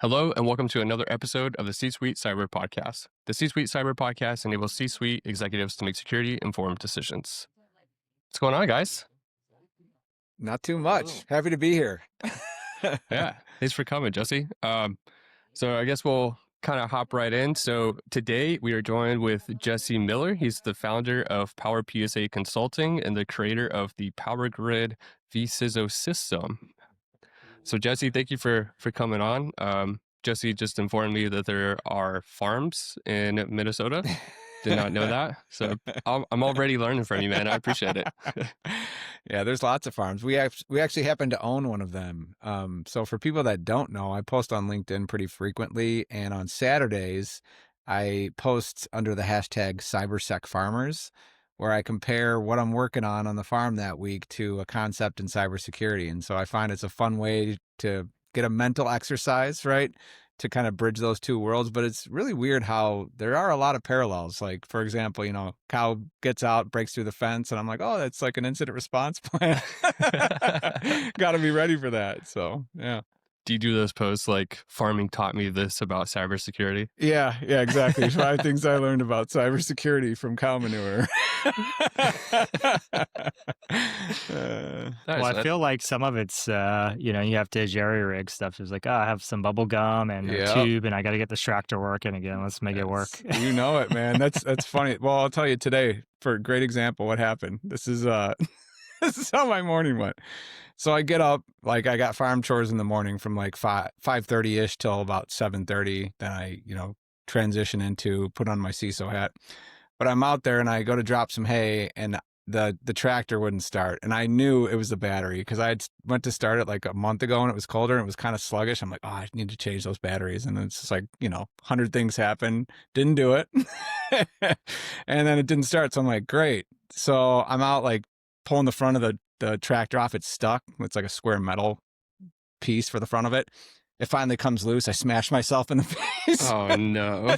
Hello, and welcome to another episode of the C-Suite Cyber Podcast. The C-Suite Cyber Podcast enables C-Suite executives to make security-informed decisions. What's going on, guys? Not too much. Happy to be here. Yeah, thanks for coming, Jesse. So I guess we'll kind of hop right in. So today we are joined with Jesse Miller. He's the founder of PowerPSA Consulting and the creator of the PowerGRYD V-SISO system. So Jesse, thank you for coming on. Jesse just informed me that there are farms in Minnesota. Did not know that. So I'm already learning from you, man. I appreciate it. Yeah, there's lots of farms. We actually happen to own one of them. So for people that don't know, I post on LinkedIn pretty frequently, and on Saturdays, I post under the hashtag CybersecFarmers, where I compare what I'm working on the farm that week to a concept in cybersecurity. And so I find it's a fun way to get a mental exercise, right? To kind of bridge those two worlds. But it's really weird how there are a lot of parallels. Like, for example, cow gets out, breaks through the fence, and I'm like, oh, that's like an incident response plan. Got to be ready for that. So, yeah. Do you do those posts like farming taught me this about cybersecurity? Yeah, exactly. 5 things I learned about cybersecurity from cow manure. Well, I feel like some of it's, you have to jerry rig stuff. It's like, I have some bubble gum and a tube, and I got to get this tractor working again. Let's make it work. You know it, man. That's funny. Well, I'll tell you today, for a great example, what happened. This is this is how my morning went. So I get up, like I got farm chores in the morning from like 5:30-ish till about 7:30. Then I, transition into put on my CISO hat. But I'm out there and I go to drop some hay, and the tractor wouldn't start. And I knew it was the battery because I went to start it like a month ago and it was colder and it was kind of sluggish. I'm like, oh, I need to change those batteries. And it's just like, 100 things happen. Didn't do it. And then it didn't start. So I'm like, great. So I'm out like pulling the front of the tractor off. It's stuck. It's like a square metal piece for the front of it. It finally comes loose. I smash myself in the face. Oh, no.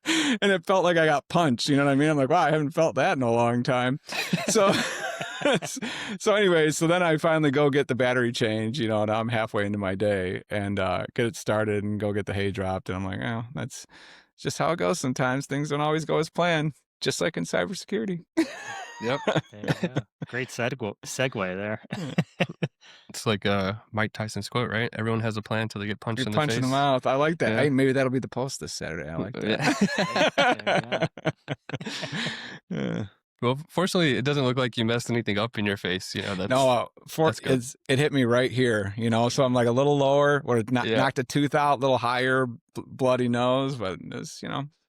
And it felt like I got punched. You know what I mean? I'm like, wow, I haven't felt that in a long time. So, so then I finally go get the battery change, now I'm halfway into my day and get it started and go get the hay dropped. And I'm like, oh, that's just how it goes sometimes. Things don't always go as planned, just like in cybersecurity. Yep. Great segue there. It's like Mike Tyson's quote, right? Everyone has a plan until they get punched in the face. In the mouth. I like that. Yeah. Hey, maybe that'll be the post this Saturday. I like that. Yeah. Well, fortunately, it doesn't look like you messed anything up in your face. It hit me right here, so I'm like a little lower, where it knocked a tooth out, a little higher, bloody nose, but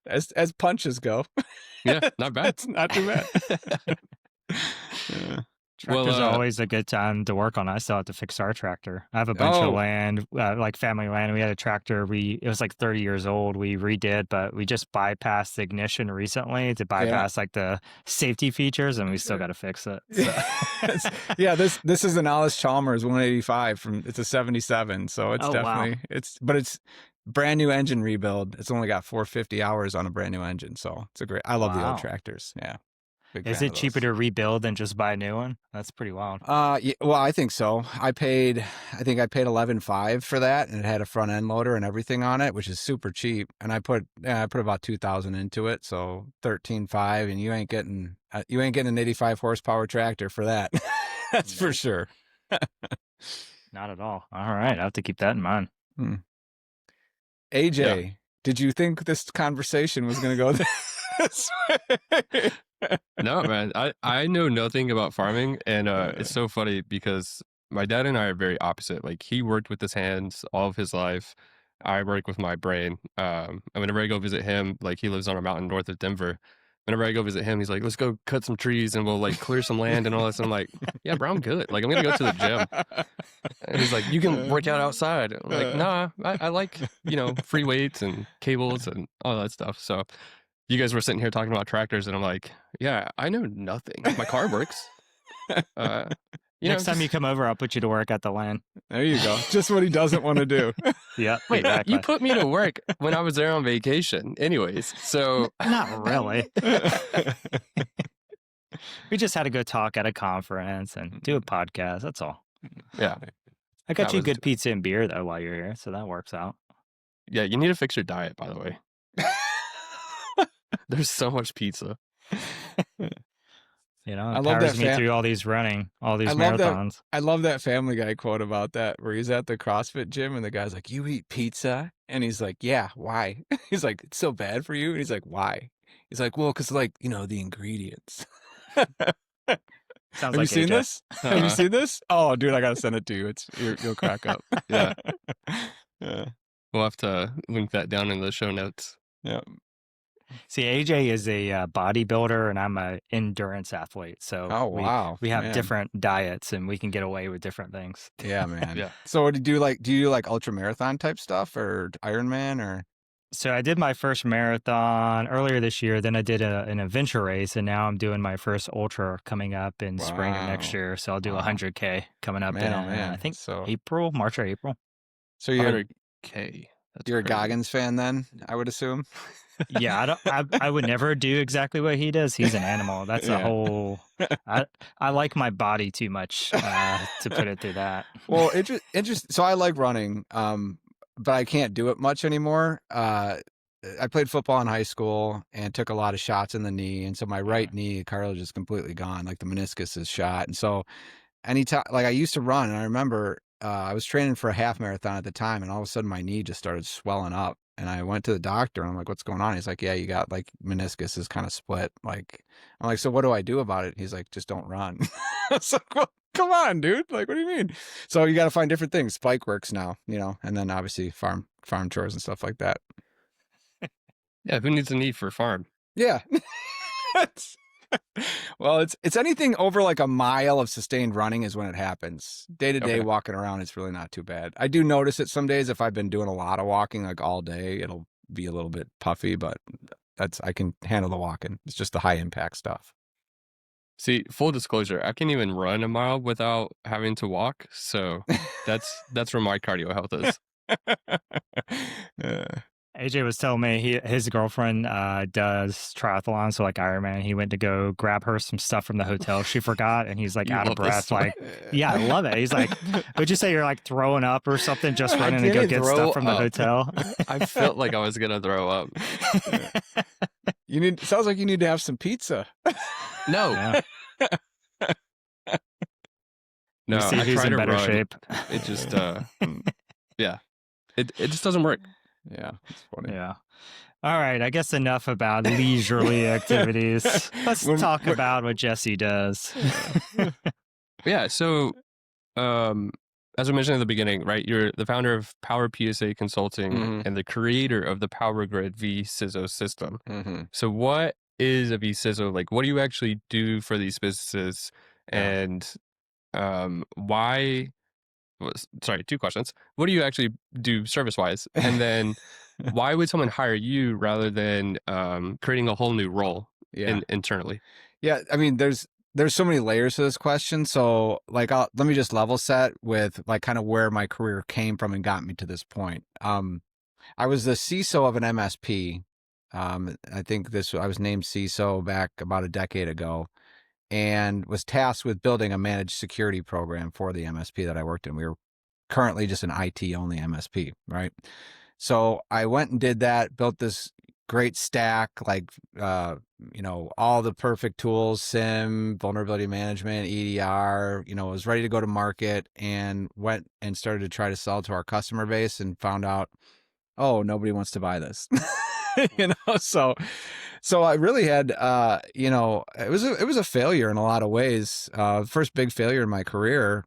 it's, as punches go. Yeah, not bad. It's not too bad. Tractors are always a good time to work on. I still have to fix our tractor. I have a bunch of land, like family land. We had a tractor. It was like 30 years old. We redid, but we just bypassed the ignition recently to bypass like the safety features, and we still got to fix it. So. This is an Alice Chalmers 185 it's a 77. So it's definitely, it's brand new engine rebuild. It's only got 450 hours on a brand new engine. So it's I love the old tractors. Yeah. Is it cheaper to rebuild than just buy a new one? That's pretty wild. Yeah, well, I think so. I think I paid $11,500 for that, and it had a front end loader and everything on it, which is super cheap. And I put about $2,000 into it, so $13,500, and you ain't getting an 85 horsepower tractor for that. That's for sure. Not at all. All right, I have to keep that in mind. AJ, did you think this conversation was going to go this way? No, man. I know nothing about farming, and it's so funny because my dad and I are very opposite. Like, he worked with his hands all of his life. I work with my brain. And whenever I go visit him, like, he lives on a mountain north of Denver. Whenever I go visit him, he's like, let's go cut some trees and we'll like clear some land and all this. And I'm like, yeah, bro, I'm good. Like, I'm going to go to the gym. And he's like, you can work out outside. I'm like, nah, I like, free weights and cables and all that stuff. So you guys were sitting here talking about tractors, and I'm like, yeah, I know nothing. My car works. Next time you come over, I'll put you to work at the land. There you go. Just what he doesn't want to do. Yeah. Wait, exactly. You put me to work when I was there on vacation anyways. So not really. We just had a good talk at a conference and do a podcast. That's all. Yeah. I got you good pizza and beer, though, while you're here, so that works out. Yeah, you need to fix your diet, by the way. There's so much pizza. You know, I it love powers that me through all these running, all I these love that. marathons. I love that Family Guy quote about that, where he's at the CrossFit gym and the guy's like, "You eat pizza?" And he's like, "Yeah, why?" He's like, "It's so bad for you." And he's like, "Why?" He's like, "Well, because like the ingredients." Sounds Have you like seen AJ. this? Have you seen this? Oh, dude, I gotta send it to you. You'll crack up. Yeah. Yeah. We'll have to link that down in the show notes. Yeah. See, AJ is a bodybuilder, and I'm an endurance athlete. So Oh wow, we have man. different diets, and we can get away with different things. Yeah, man. Yeah. So, what do you do? Do you do like ultra marathon type stuff or Ironman or? So I did my first marathon earlier this year. Then I did an adventure race, and now I'm doing my first ultra coming up in spring of next Wow. year. So I'll do Wow. 100K coming up Man, in oh man. I think So March or April. So you're 100K. That's you're a crazy. Goggins fan then, I would assume. Yeah, I would never do exactly what he does. He's an animal. That's a Yeah. whole. I like my body too much to put it through that. Well, interesting. So I like running, but I can't do it much anymore. I played football in high school and took a lot of shots in the knee, and so my right knee cartilage is completely gone, like the meniscus is shot. And so anytime, like I used to run, and I remember I was training for a half marathon at the time, and all of a sudden my knee just started swelling up. And I went to the doctor, and I'm like, "What's going on?" He's like, "Yeah, you got like meniscus is kind of split." Like, I'm like, "So what do I do about it?" He's like, "Just don't run." I was like, "Well, come on, dude. Like, what do you mean?" So you got to find different things. Spike works now, and then obviously farm chores and stuff like that. Yeah, who needs a knee for farm? Yeah. Well, it's anything over like a mile of sustained running is when it happens. Day to day Okay. walking around, it's really not too bad. I do notice it some days if I've been doing a lot of walking like all day, it'll be a little bit puffy, but I can handle the walking. It's just the high impact stuff. See, full disclosure, I can't even run a mile without having to walk. So that's where my cardio health is. AJ was telling me his girlfriend does triathlon, so like Ironman. He went to go grab her some stuff from the hotel. She forgot, and he's like You out of love this breath. story. Like, yeah, I love it. He's like, would you say you're like throwing up or something, just I running to go didn't get throw stuff from the up. hotel? I felt like I was gonna throw up. Sounds like you need to have some pizza. No, Yeah. no. You see I who's try in to better run. shape. It just, yeah, it just doesn't work. Yeah, it's funny. Yeah. All right. I guess enough about leisurely activities. Let's talk about what Jesse does. Yeah. So, as I mentioned at the beginning, right? You're the founder of PowerPSA Consulting and the creator of the PowerGRYD V-SISO system. Mm-hmm. So, what is a V-SISO? Like, what do you actually do for these businesses, and why? Sorry, two questions. What do you actually do service-wise, and then why would someone hire you rather than creating a whole new role internally? Yeah, I mean, there's so many layers to this question. So, like, let me just level set with like kind of where my career came from and got me to this point. I was the CISO of an MSP. I think I was named CISO back about a decade ago, and was tasked with building a managed security program for the MSP that I worked in. We were currently just an IT only MSP, right? So I went and did that, built this great stack, like, all the perfect tools, SIM, vulnerability management, EDR, was ready to go to market, and went and started to try to sell to our customer base and found out, oh, nobody wants to buy this. So I really had, it was a failure in a lot of ways. First big failure in my career,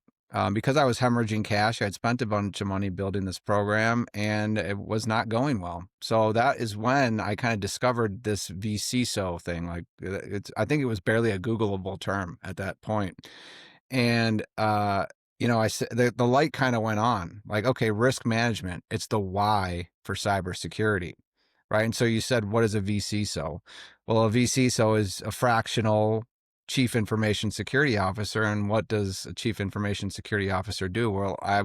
because I was hemorrhaging cash. I'd spent a bunch of money building this program, and it was not going well. So that is when I kind of discovered this vCISO thing. Like, I think it was barely a Googleable term at that point. And, I said the light kind of went on, like, okay, risk management, it's the why for cybersecurity. Right. And so you said, what is a vCISO? Well, a vCISO is a fractional chief information security officer. And what does a chief information security officer do? Well, I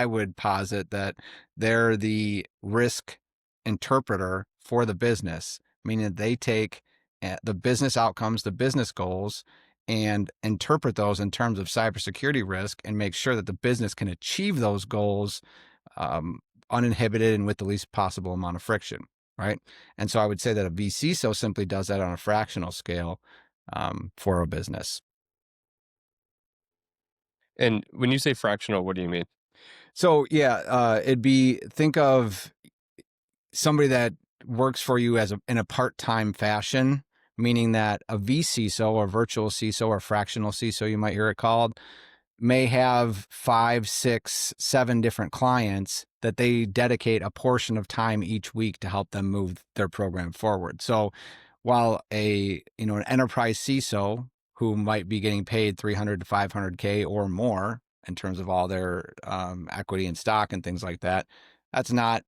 would posit that they're the risk interpreter for the business, meaning they take the business outcomes, the business goals, and interpret those in terms of cybersecurity risk and make sure that the business can achieve those goals uninhibited and with the least possible amount of friction, right? And so I would say that a vCISO simply does that on a fractional scale for a business. And when you say fractional, what do you mean? So yeah, think of somebody that works for you in a part-time fashion, meaning that a vCISO or virtual CISO or fractional CISO, you might hear it called, may have 5, 6, 7 different clients that they dedicate a portion of time each week to help them move their program forward. So while an enterprise CISO who might be getting paid 300 to 500K or more in terms of all their equity and stock and things like that, that's not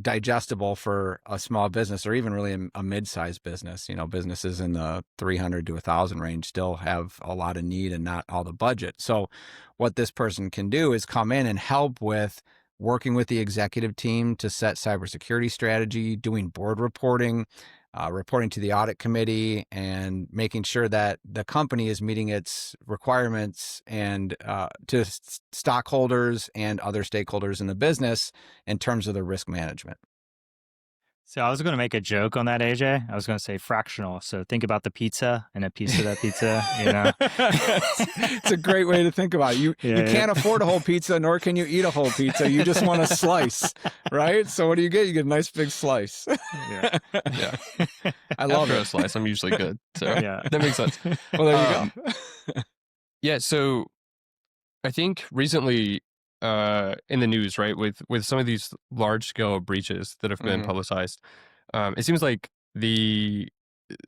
digestible for a small business or even really a mid-sized business. Businesses in the 300 to 1,000 range still have a lot of need and not all the budget. So what this person can do is come in and help with working with the executive team to set cybersecurity strategy, doing board reporting, reporting to the audit committee, and making sure that the company is meeting its requirements and to stockholders and other stakeholders in the business in terms of the risk management. So I was going to make a joke on that, AJ. I was going to say fractional. So think about the pizza and a piece of that pizza, It's a great way to think about it. You can't afford a whole pizza, nor can you eat a whole pizza. You just want a slice, right? So what do? You get a nice big slice. Yeah. I love After it. a slice, I'm usually good. So that makes sense. Well, there you go. Yeah. So I think recently in the news, right, with some of these large scale breaches that have been publicized, it seems like the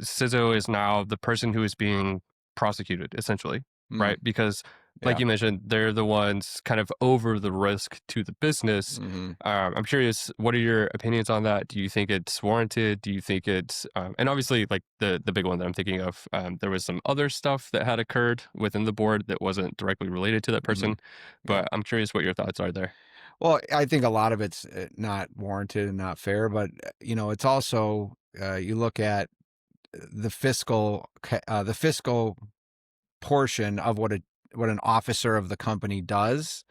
CISO is now the person who is being prosecuted, essentially, right? Because, like you mentioned, they're the ones kind of over the risk to the business. I'm curious, what are your opinions on that? Do you think it's warranted? Do you think it's, and obviously, like the big one that I'm thinking of, there was some other stuff that had occurred within the board that wasn't directly related to that person, but I'm curious what your thoughts are there. Well, I think a lot of it's not warranted and not fair, but it's also you look at the fiscal portion of what an officer of the company does,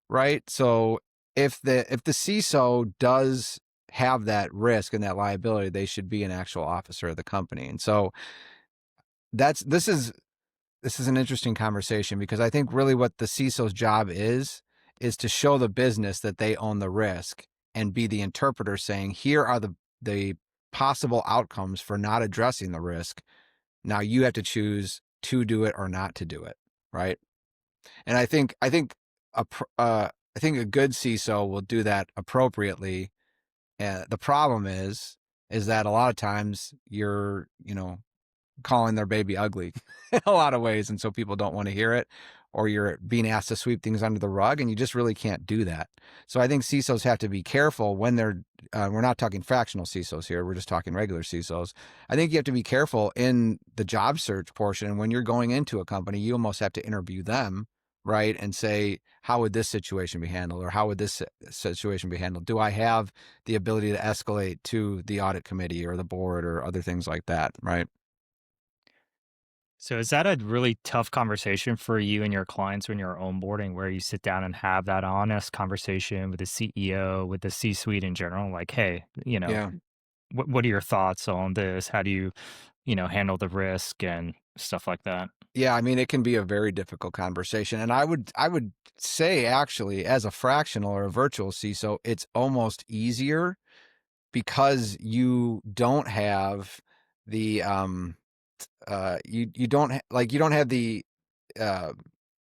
right? So if the CISO does have that risk and that liability, they should be an actual officer of the company. And so this is an interesting conversation, because I think really what the CISO's job is to show the business that they own the risk and be the interpreter, saying, here are the possible outcomes for not addressing the risk. Now you have to choose to do it or not to do it, right? And I think a good CISO will do that appropriately. The problem is that a lot of times you're calling their baby ugly in a lot of ways, and so people don't want to hear it, or you're being asked to sweep things under the rug, and you just really can't do that. So I think CISOs have to be careful when they're we're not talking fractional CISOs here, we're just talking regular CISOs. I think you have to be careful in the job search portion, and when you're going into a company, you almost have to interview them, right, and say, how would this situation be handled, or how would this situation be handled? Do I have the ability to escalate to the audit committee or the board or other things like that, right? So is that a really tough conversation for you and your clients when you're onboarding, where you sit down and have that honest conversation with the CEO, with the C-suite in general? Like, hey, Yeah. what are your thoughts on this? How do you, handle the risk and stuff like that? Yeah, I mean, it can be a very difficult conversation. And I would say, actually, as a fractional or a virtual CISO, it's almost easier, because you don't have the you don't have the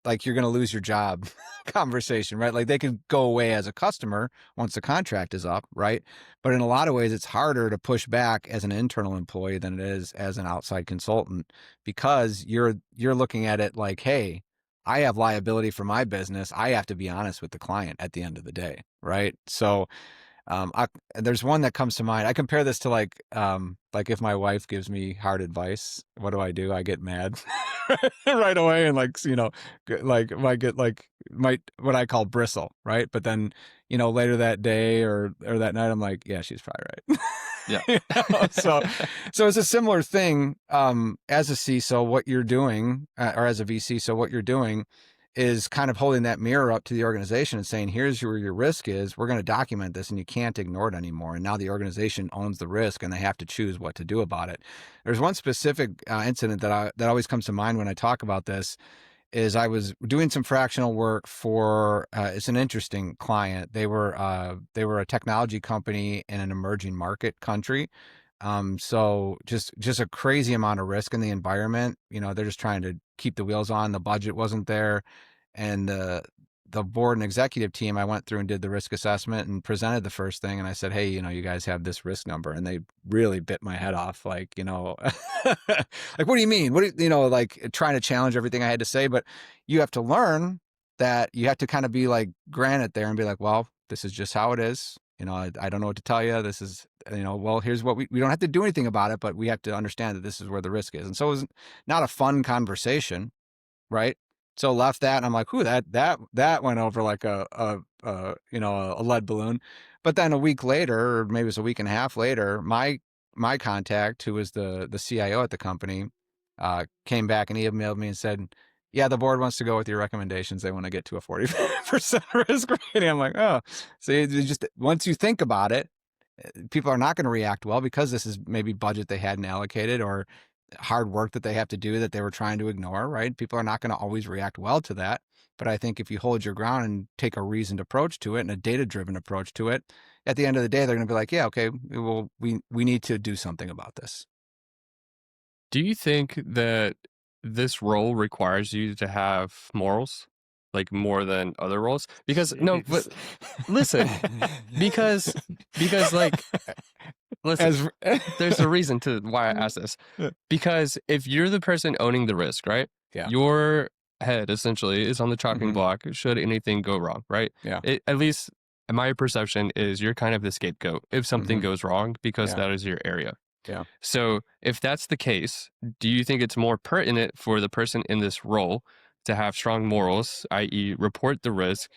like you're going to lose your job conversation, right? Like, they can go away as a customer once the contract is up, right? But in a lot of ways, it's harder to push back as an internal employee than it is as an outside consultant, because you're looking at it like, hey, I have liability for my business. I have to be honest with the client at the end of the day, right? So there's one that comes to mind. I compare this to like if my wife gives me hard advice, what do? I get mad right away, and I get what I call bristle, right? But then, later that day or that night, I'm like, yeah, she's probably right. Yeah. So it's a similar thing. As a CISO, what you're doing, or as a vCISO, what you're doing is kind of holding that mirror up to the organization and saying, here's where your risk is. We're going to document this and you can't ignore it anymore. And now the organization owns the risk and they have to choose what to do about it. There's one specific incident that always comes to mind when I talk about this. Is I was doing some fractional work for it's an interesting client. They were a technology company in an emerging market country. So just a crazy amount of risk in the environment. They're just trying to keep the wheels on. The budget wasn't there, and the board and executive team, I went through and did the risk assessment and presented the first thing. And I said, hey, you guys have this risk number. And they really bit my head off. Like, like, what do you mean? Like trying to challenge everything I had to say. But you have to learn that you have to kind of be like granite there and be like, well, this is just how it is. I don't know what to tell you. This is, well, here's what we don't have to do anything about it, but we have to understand that this is where the risk is. And so it was not a fun conversation, right? So left that, and I'm like, "Ooh, that went over like a lead balloon." But then a week later, or maybe it was a week and a half later, my contact, who was the CIO at the company, came back and he emailed me and said, "Yeah, the board wants to go with your recommendations. They want to get to a 40% risk rating." I'm like, "Oh, so you just once you think about it, people are not going to react well because this is maybe budget they hadn't allocated or hard work that they have to do that they were trying to ignore, right? People are not going to always react well to that. But I think if you hold your ground and take a reasoned approach to it and a data-driven approach to it, at the end of the day, they're going to be like, yeah, okay, well, we need to do something about this. Do you think that this role requires you to have morals, like more than other roles? Because no, but listen, because like, listen, there's a reason to why I asked this. Because if you're the person owning the risk, right? Yeah. Your head essentially is on the chopping block should anything go wrong, right? Yeah. At least my perception is you're kind of the scapegoat if something goes wrong because that is your area. Yeah. So if that's the case, do you think it's more pertinent for the person in this role to have strong morals, i.e. report the risk,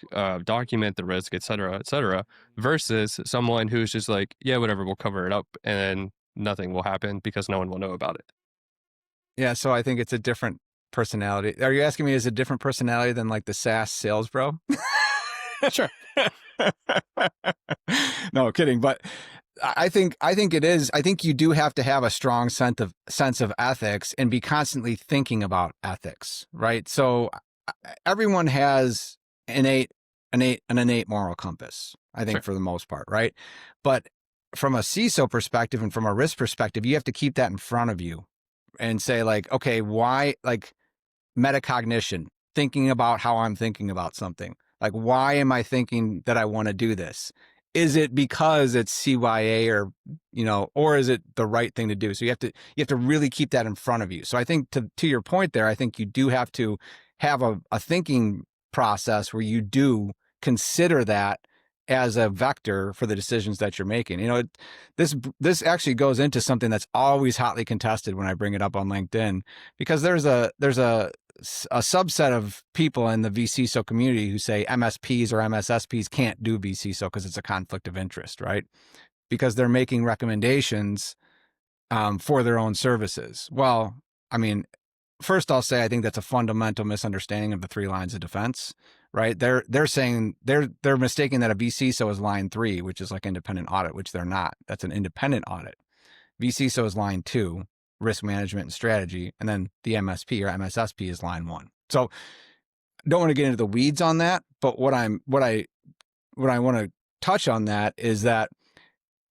document the risk, et cetera, versus someone who's just like, yeah, whatever, we'll cover it up and nothing will happen because no one will know about it? Yeah, so I think it's a different personality. Are you asking me is a different personality than like the SaaS sales bro? Sure. No, kidding. But I think it is. I think you do have to have a strong sense of ethics and be constantly thinking about ethics, right? So everyone has an innate moral compass, I think, for the most part, right? But from a CISO perspective and from a risk perspective, you have to keep that in front of you and say like, okay, why, like metacognition, thinking about how I'm thinking about something. Like, why am I thinking that I want to do this? Is it because it's CYA or is it the right thing to do? So you have to really keep that in front of you. So I think to your point there, I think you do have to have a thinking process where you do consider that as a vector for the decisions that you're making. This actually goes into something that's always hotly contested when I bring it up on LinkedIn, because there's a subset of people in the vCISO community who say MSPs or MSSPs can't do vCISO because it's a conflict of interest, right? Because they're making recommendations for their own services. Well, I mean, first I'll say I think that's a fundamental misunderstanding of the 3 lines of defense, right? They're saying they're mistaking that a vCISO is line 3, which is like independent audit, which they're not. That's an independent audit. vCISO is line 2, risk management and strategy, and then the MSP or MSSP is line 1. So don't want to get into the weeds on that, but what I want to touch on that is that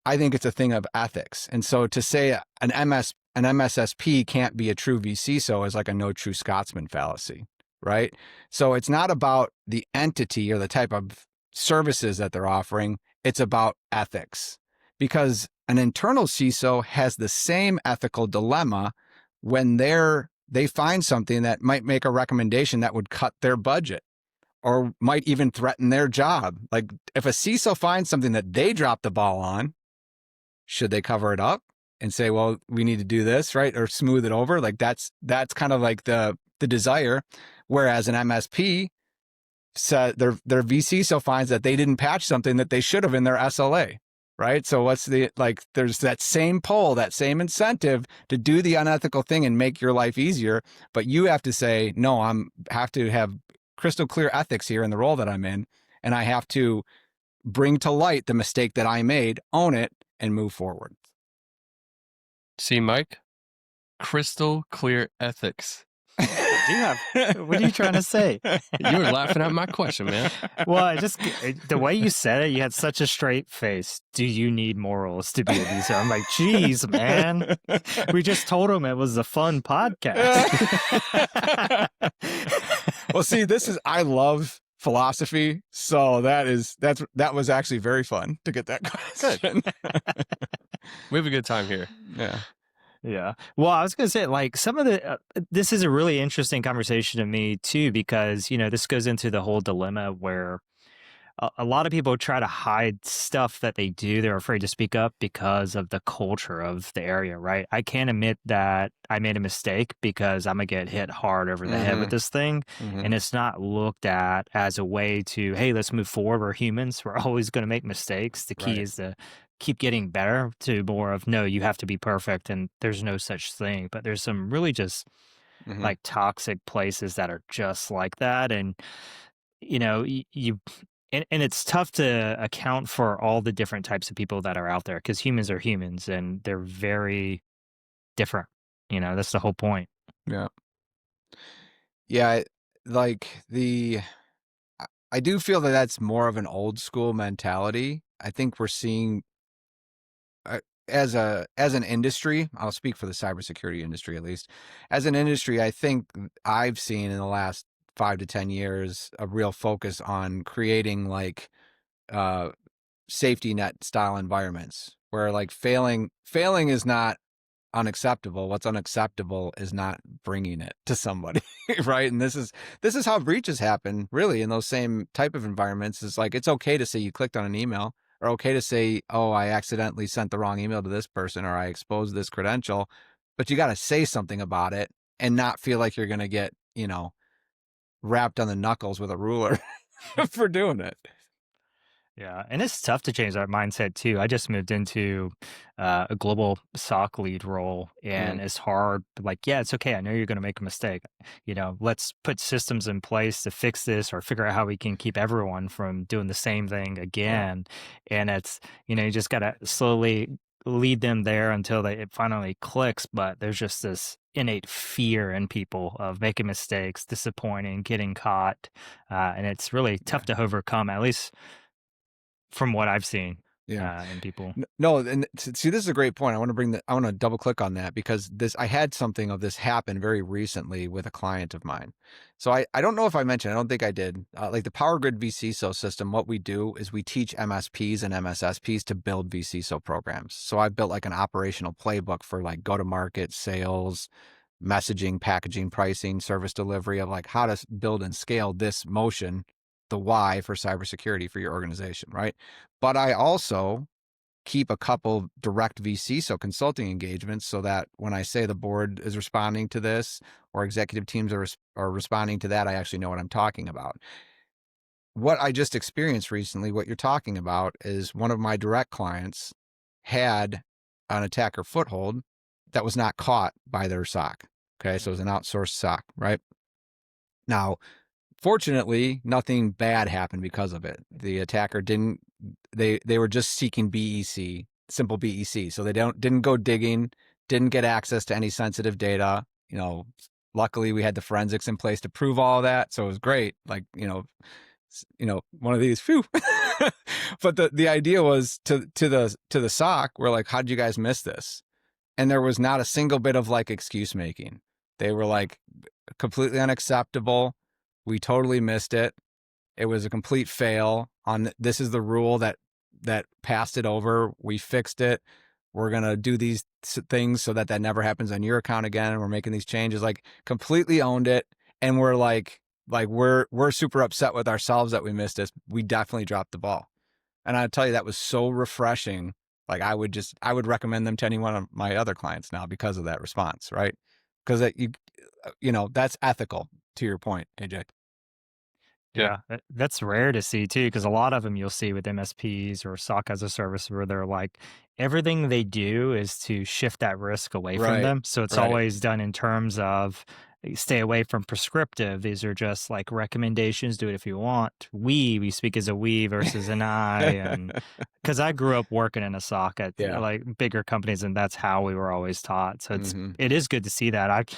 I think it's a thing of ethics. And so to say an MSSP can't be a true vCISO is like a no true Scotsman fallacy, right? So it's not about the entity or the type of services that they're offering. It's about ethics, because an internal CISO has the same ethical dilemma when they find something that might make a recommendation that would cut their budget or might even threaten their job. Like if a CISO finds something that they dropped the ball on, should they cover it up and say, well, we need to do this, right? Or smooth it over? Like that's kind of like the desire. Whereas an MSP said their vCISO finds that they didn't patch something that they should have in their SLA, right? So there's that same pull, that same incentive to do the unethical thing and make your life easier. But you have to say, no, have to have crystal clear ethics here in the role that I'm in, and I have to bring to light the mistake that I made, own it, and move forward. See, Mike, crystal clear ethics. What are you trying to say? You were laughing at my question, man. Well, the way you said it, you had such a straight face. Do you need morals to be a VCSO? I'm like, geez, man. We just told him it was a fun podcast. Well, see, I love philosophy, so that was actually very fun to get that question. We have a good time here. Yeah. Yeah. Well, I was going to say, like, some of this is a really interesting conversation to me, too, because, this goes into the whole dilemma where a lot of people try to hide stuff that they do. They're afraid to speak up because of the culture of the area, right? I can't admit that I made a mistake because I'm going to get hit hard over the head with this thing. And it's not looked at as a way to, hey, let's move forward. We're humans. We're always going to make mistakes. The key is to keep getting better, to more of, no, you have to be perfect and there's no such thing. But there's some really just like toxic places that are just like that. And, and it's tough to account for all the different types of people that are out there, because humans are humans and they're very different. That's the whole point. Yeah. Yeah. Like I do feel that that's more of an old school mentality. I think we're seeing as an industry, I'll speak for the cybersecurity industry, at least as an industry, I think I've seen in the last 5 to 10 years a real focus on creating like safety net style environments where like failing is not unacceptable. What's unacceptable is not bringing it to somebody, right? And this is how breaches happen really in those same type of environments. Is like, it's okay to say you clicked on an email, or okay to say, oh, I accidentally sent the wrong email to this person, or I exposed this credential, but you got to say something about it and not feel like you're going to get, wrapped on the knuckles with a ruler for doing it. Yeah, and it's tough to change that mindset too. I just moved into a global SOC lead role, and it's hard. Like, yeah, it's okay. I know you're going to make a mistake. Let's put systems in place to fix this, or figure out how we can keep everyone from doing the same thing again. And it's, you just got to slowly lead them there until it finally clicks. But there's just this innate fear in people of making mistakes, disappointing, getting caught, and it's really tough to overcome, at least from what I've seen in people. No, and see, this is a great point. I want to double click on that, because I had something of this happen very recently with a client of mine. So I don't know if I mentioned, I don't think I did, like the PowerGRYD vCISO system, what we do is we teach MSPs and MSSPs to build vCISO programs. So I built like an operational playbook for like go-to-market, sales, messaging, packaging, pricing, service delivery, of like how to build and scale this motion, the why for cybersecurity for your organization, right? But I also keep a couple direct vCISO consulting engagements, so that when I say the board is responding to this, or executive teams are responding to that, I actually know what I'm talking about. What I just experienced recently, what you're talking about, is one of my direct clients had an attacker foothold that was not caught by their SOC. Okay, so it was an outsourced SOC, right? Now, fortunately, nothing bad happened because of it. The attacker they were just seeking BEC, simple BEC. So they didn't go digging, didn't get access to any sensitive data. Luckily we had the forensics in place to prove all of that. So it was great. Like, one of these, phew. But the idea was to the SOC, we're like, how'd you guys miss this? And there was not a single bit of like excuse making. They were like, completely unacceptable. We totally missed it. It was a complete fail on this is the rule that passed it over. We fixed it. We're going to do these things so that never happens on your account again. And we're making these changes, like completely owned it. And we're like we're super upset with ourselves that we missed this. We definitely dropped the ball. And I tell you, that was so refreshing. Like I would recommend them to any one of my other clients now because of that response, right? Because that's ethical, to your point, AJ. Yeah, that's rare to see too, because a lot of them you'll see with MSPs or SOC as a service where they're like, everything they do is to shift that risk away from them. So it's always done in terms of stay away from prescriptive. These are just like recommendations. Do it if you want. We speak as a we versus an I, and because I grew up working in a SOC at Yeah. like bigger companies, and that's how we were always taught. So it is good to see that.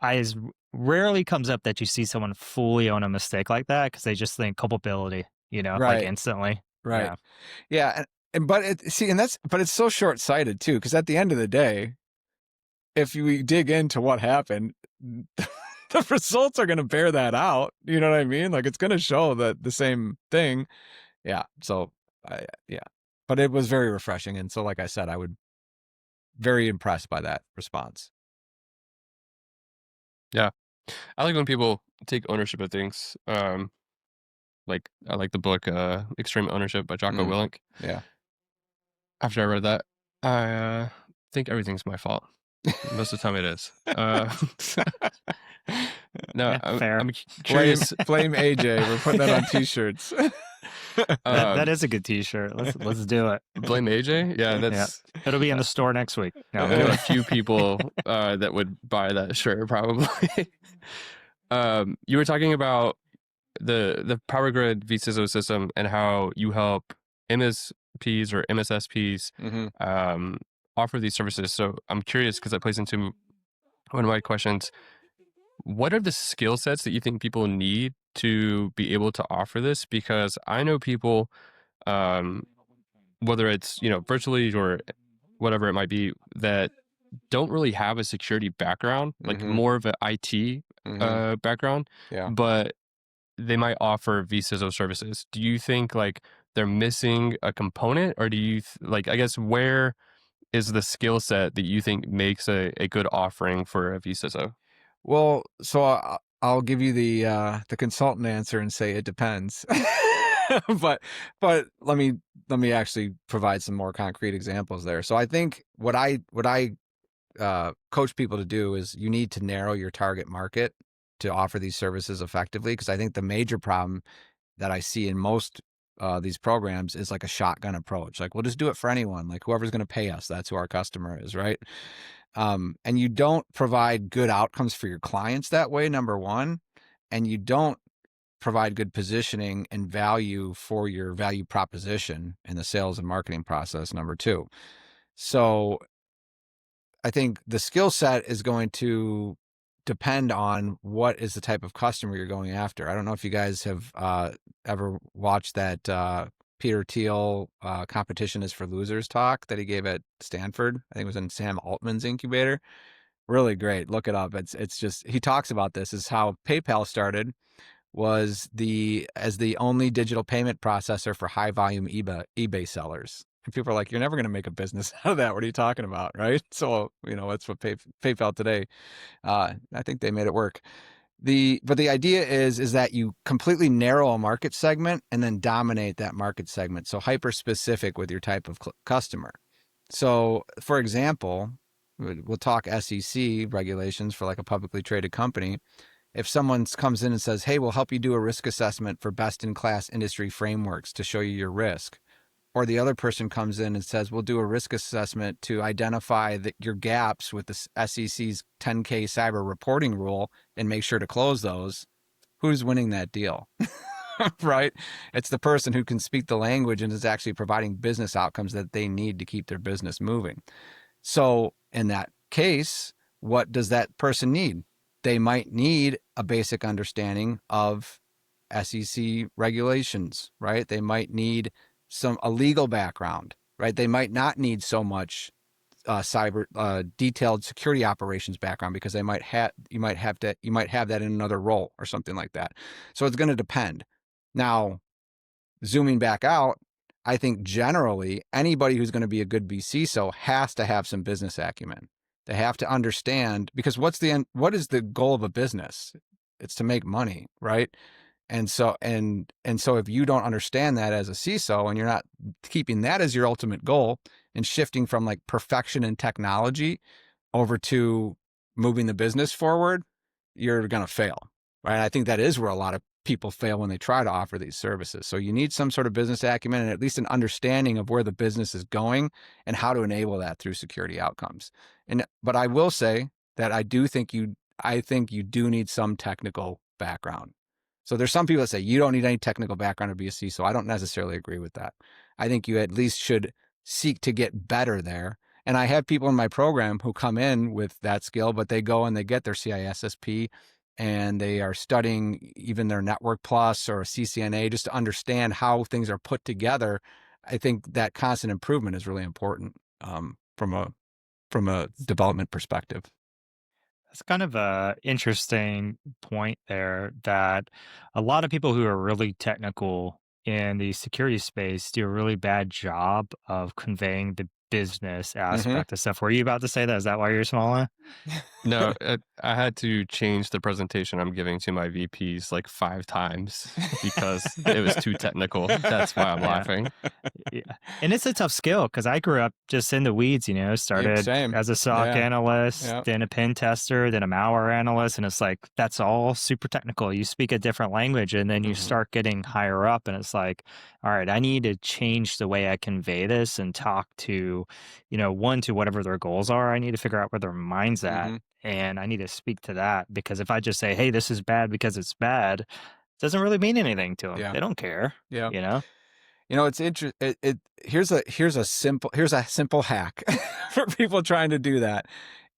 As rarely comes up that you see someone fully own a mistake like that because they just think culpability, like Right. instantly. Right. Yeah. But it's so short-sighted too, because at the end of the day, if we dig into what happened, the results are going to bear that out. You know what I mean? Like, it's going to show that the same thing. Yeah. So, but it was very refreshing. And so, like I said, I would very impressed by that response. Yeah. I like when people take ownership of things. Like I like the book Extreme Ownership by Jocko Willink. Yeah. After I read that, I think everything's my fault. Most of the time it is. No, fair. I'm curious. Blame AJ. We're putting that on t-shirts. That is a good t-shirt. Let's do it. Blame AJ? Yeah, that's it'll be in the store next week. No, I know a few people that would buy that shirt probably. You were talking about the PowerGRYD vCISO system and how you help MSPs or MSSPs offer these services. So I'm curious because that plays into one of my questions. What are the skill sets that you think people need to be able to offer this? Because I know people, whether it's, virtually or whatever it might be, that don't really have a security background, like more of an IT background, but they might offer vCISO services. Do you think like they're missing a component, or do you I guess where is the skill set that you think makes a good offering for a vCISO? Well, so I'll give you the consultant answer and say it depends. but let me actually provide some more concrete examples there. So I think what I coach people to do is you need to narrow your target market to offer these services effectively, because I think the major problem that I see in most these programs is like a shotgun approach. Like, we'll just do it for anyone. Like, whoever's going to pay us, that's who our customer is, right? And you don't provide good outcomes for your clients that way, number one, and you don't provide good positioning and value for your value proposition in the sales and marketing process, number two. So I think the skill set is going to depend on what is the type of customer you're going after. I don't know if you guys have ever watched that Peter Thiel Competition is for Losers talk that he gave at Stanford. I think it was in Sam Altman's incubator. Really great. Look it up. It's just, he talks about this, is how PayPal started was as the only digital payment processor for high volume eBay sellers. And people are like, you're never going to make a business out of that. What are you talking about? Right. So, that's what PayPal today. I think they made it work. But the idea is that you completely narrow a market segment and then dominate that market segment. So hyper specific with your type of customer. So for example, we'll talk SEC regulations for like a publicly traded company. If someone comes in and says, hey, we'll help you do a risk assessment for best in class industry frameworks to show you your risk. Or the other person comes in and says, we'll do a risk assessment to identify your gaps with the SEC's 10K cyber reporting rule and make sure to close those. Who's winning that deal? Right? It's the person who can speak the language and is actually providing business outcomes that they need to keep their business moving. So in that case, what does that person need? They might need a basic understanding of SEC regulations, right? They might need a legal background, right? They might not need so much detailed security operations background, because you might have that in another role or something like that. So it's going to depend. Now, zooming back out, I think generally anybody who's going to be a good vCISO has to have some business acumen. They have to understand, because what is the goal of a business? It's to make money, right? And so if you don't understand that as a CISO, and you're not keeping that as your ultimate goal and shifting from like perfection in technology over to moving the business forward, you're going to fail, right? I think that is where a lot of people fail when they try to offer these services. So you need some sort of business acumen and at least an understanding of where the business is going and how to enable that through security outcomes. But I will say that I do think I think you do need some technical background. So there's some people that say you don't need any technical background to be a CISO. I don't necessarily agree with that. I think you at least should seek to get better there. And I have people in my program who come in with that skill, but they go and they get their CISSP and they are studying even their Network Plus or a CCNA just to understand how things are put together. I think that constant improvement is really important from a development perspective. That's kind of a interesting point there that a lot of people who are really technical in the security space do a really bad job of conveying the business Mm-hmm. aspect of stuff. Were you about to say that? Is that why you're smiling? No, I had to change the presentation I'm giving to my VPs like 5 times because it was too technical. That's why I'm Yeah. laughing. Yeah. And it's a tough skill because I grew up just in the weeds, started Same. as a SOC Yeah. analyst, Yeah. then a pen tester, then a malware analyst. And it's like, that's all super technical. You speak a different language and then you Mm-hmm. start getting higher up. And it's like, all right, I need to change the way I convey this and talk to, one, to whatever their goals are. I need to figure out where their mind's at. Mm-hmm. And I need to speak to that because if I just say, hey, this is bad because it's bad, it doesn't really mean anything to them. Yeah. They don't care, Yeah. you know? It's interesting. Here's a simple hack for people trying to do that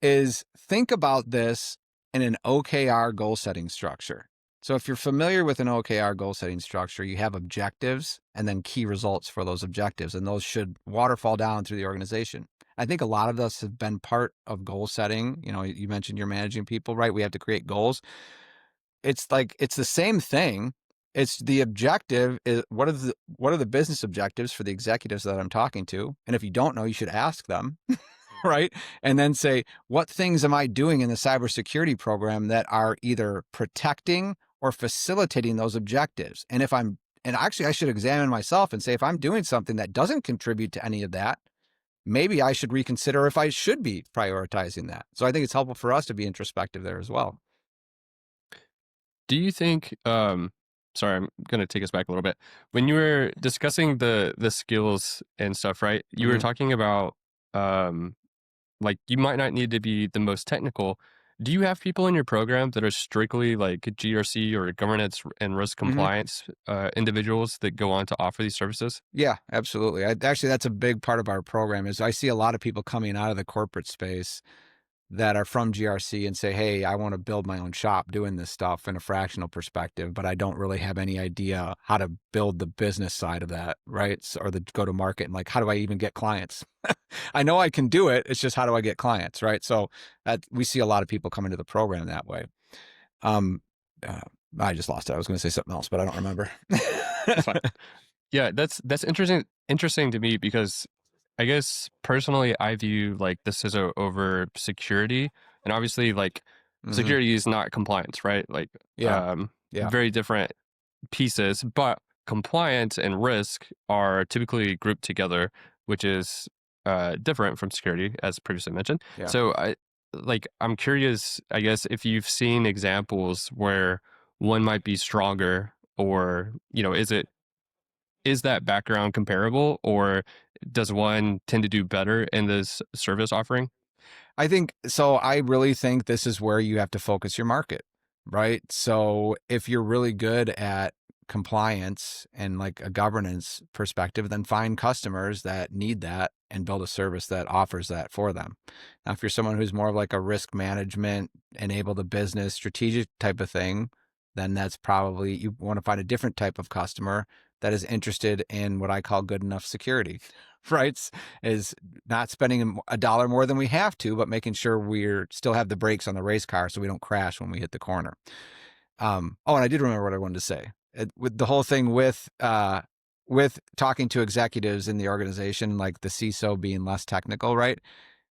is think about this in an OKR goal setting structure. So if you're familiar with an OKR goal setting structure, you have objectives and then key results for those objectives, and those should waterfall down through the organization. I think a lot of us have been part of goal setting. You mentioned you're managing people, right? We have to create goals. It's the same thing. It's the objective is what are the business objectives for the executives that I'm talking to? And if you don't know, you should ask them, right? And then say, what things am I doing in the cybersecurity program that are either protecting or facilitating those objectives? And actually I should examine myself and say, if I'm doing something that doesn't contribute to any of that, maybe I should reconsider if I should be prioritizing that. So I think it's helpful for us to be introspective there as well. Do you think sorry, I'm gonna take us back a little bit. When you were discussing the skills and stuff, right? You were Mhm. talking about like you might not need to be the most technical. Do you have people in your program that are strictly like GRC or governance and risk Mhm. compliance individuals that go on to offer these services? Yeah, absolutely. Actually, that's a big part of our program is I see a lot of people coming out of the corporate space that are from GRC and say, hey, I want to build my own shop doing this stuff in a fractional perspective, but I don't really have any idea how to build the business side of that, right? Or the go to market and like, how do I even get clients? I know I can do it. It's just how do I get clients, right? So we see a lot of people come into the program that way. Um, uh, I just lost it. I was going to say something else, but I don't remember. That's fine. Yeah, that's interesting to me because I guess personally I view like the CISO over security, and obviously like Hmm. security is not compliance, right? Like Yeah. Yeah. very different pieces, but compliance and risk are typically grouped together, which is different from security, as previously mentioned. Yeah. So I'm curious, I guess, if you've seen examples where one might be stronger, or is that background comparable, or does one tend to do better in this service offering? I think so. I really think this is where you have to focus your market, right? So if you're really good at compliance and like a governance perspective, then find customers that need that and build a service that offers that for them. Now, if you're someone who's more of like a risk management, enable the business, strategic type of thing, then that's probably you want to find a different type of customer that is interested in what I call good enough security, right? Is not spending a dollar more than we have to, but making sure we're still have the brakes on the race car so we don't crash when we hit the corner. Oh, and I did remember what I wanted to say. With the whole thing with talking to executives in the organization, like the CISO being less technical, right?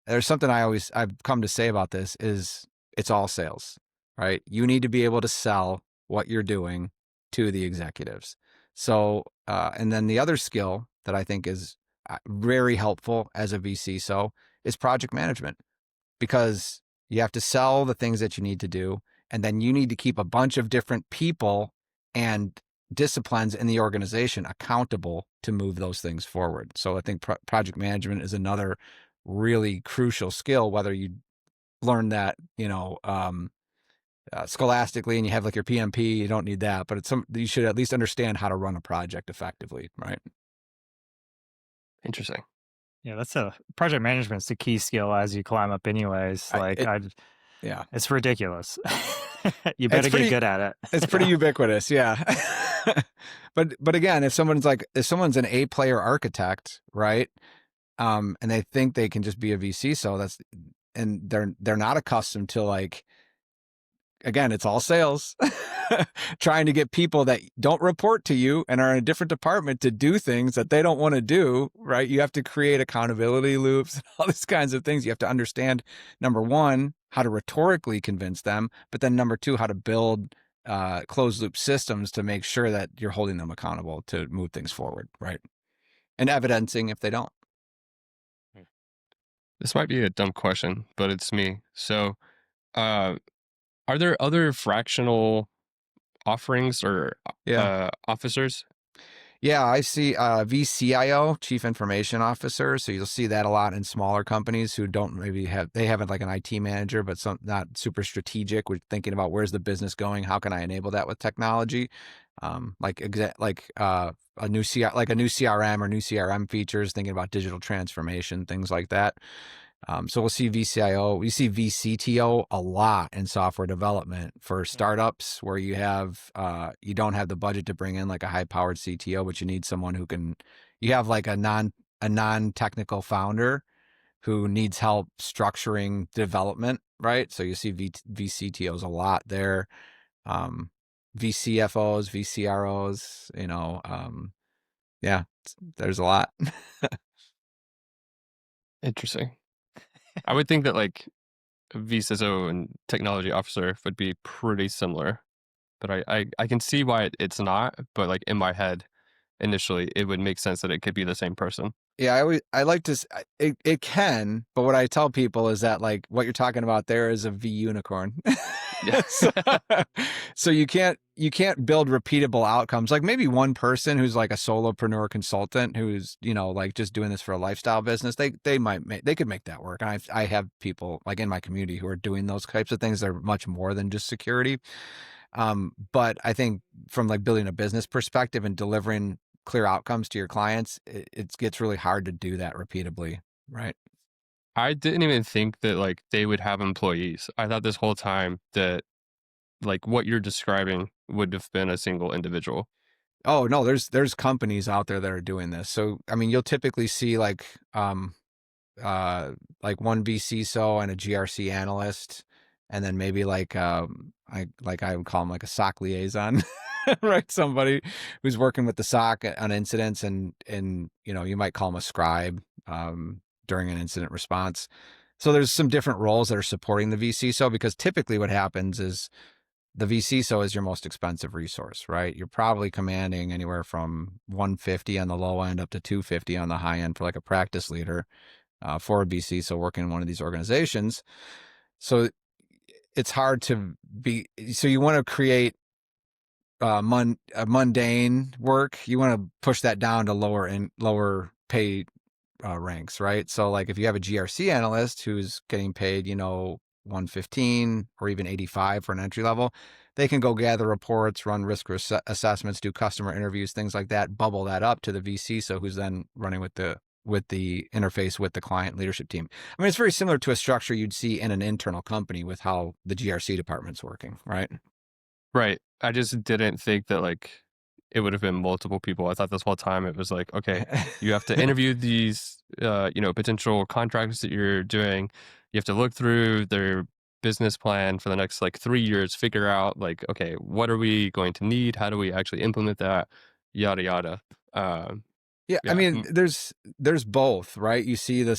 There's something I've come to say about this is it's all sales, right? You need to be able to sell what you're doing to the executives. So, and then the other skill that I think is very helpful as a vCISO is project management, because you have to sell the things that you need to do. And then you need to keep a bunch of different people and disciplines in the organization accountable to move those things forward. So I think project management is another really crucial skill, whether you learn that, scholastically and you have like your PMP, you don't need that, but you should at least understand how to run a project effectively, right? Interesting. Yeah, that's a project management's the key skill as you climb up anyways. Yeah, It's ridiculous. You it's better get pretty good at it's it. pretty ubiquitous, yeah. But again, if someone's an A player architect, right? And they think they can just be a vCISO, and they're not accustomed to, like, again, it's all sales. Trying to get people that don't report to you and are in a different department to do things that they don't want to do, right? You have to create accountability loops and all these kinds of things. You have to understand, number one, how to rhetorically convince them, but then number two, how to build closed loop systems to make sure that you're holding them accountable to move things forward, right? And evidencing if they don't. This might be a dumb question, but it's me. So, uh, are there other fractional offerings or Yeah. officers? Yeah, I see vCIO, Chief Information Officer. So you'll see that a lot in smaller companies who don't maybe they haven't like an IT manager, but not super strategic. We're thinking about where's the business going? How can I enable that with technology? A new CRM or new CRM features, thinking about digital transformation, things like that. So we'll see vCIO. We see vCTO a lot in software development for startups where you don't have the budget to bring in like a high-powered CTO, but you need someone you have like a non-technical founder who needs help structuring development, right? So you see vCTOs a lot there. VCFOs, VCROs, yeah, there's a lot. Interesting. I would think that like V-SISO and technology officer would be pretty similar, but I can see why it's not. But like in my head, initially, it would make sense that it could be the same person. Yeah, I like to, it can, but what I tell people is that like what you're talking about there is a V unicorn. Yeah. so, so you can't build repeatable outcomes. Like maybe one person who's like a solopreneur consultant who's, like just doing this for a lifestyle business, they could make that work. And I have people like in my community who are doing those types of things. They're much more than just security. But I think from like building a business perspective and delivering clear outcomes to your clients, it gets really hard to do that repeatably, right? I didn't even think that like they would have employees. I thought this whole time that like what you're describing would have been a single individual. Oh no, there's companies out there that are doing this. So I mean, you'll typically see like one vCISO and a GRC analyst, and then maybe like I would call them like a SOC liaison, right? Somebody who's working with the SOC on incidents, and you might call them a scribe during an incident response. So there's some different roles that are supporting the vCISO, because typically what happens is the vCISO is your most expensive resource, right? You're probably commanding anywhere from 150 on the low end up to 250 on the high end for like a practice leader for a vCISO working in one of these organizations. So it's hard to so you want to create mundane work. You want to push that down to lower pay ranks, right? So like if you have a GRC analyst who's getting paid, 115 or even 85 for an entry level, they can go gather reports, run risk assessments, do customer interviews, things like that, bubble that up to the vCISO, who's then running with the interface with the client leadership team. I mean, it's very similar to a structure you'd see in an internal company with how the GRC department's working, right? Right. I just didn't think that like it would have been multiple people. I thought this whole time it was like, okay, you have to interview these, potential contractors that you're doing. You have to look through their business plan for the next like 3 years, figure out like, okay, what are we going to need? How do we actually implement that? Yada, yada. Yeah, I Yeah. mean, there's both, right? You see the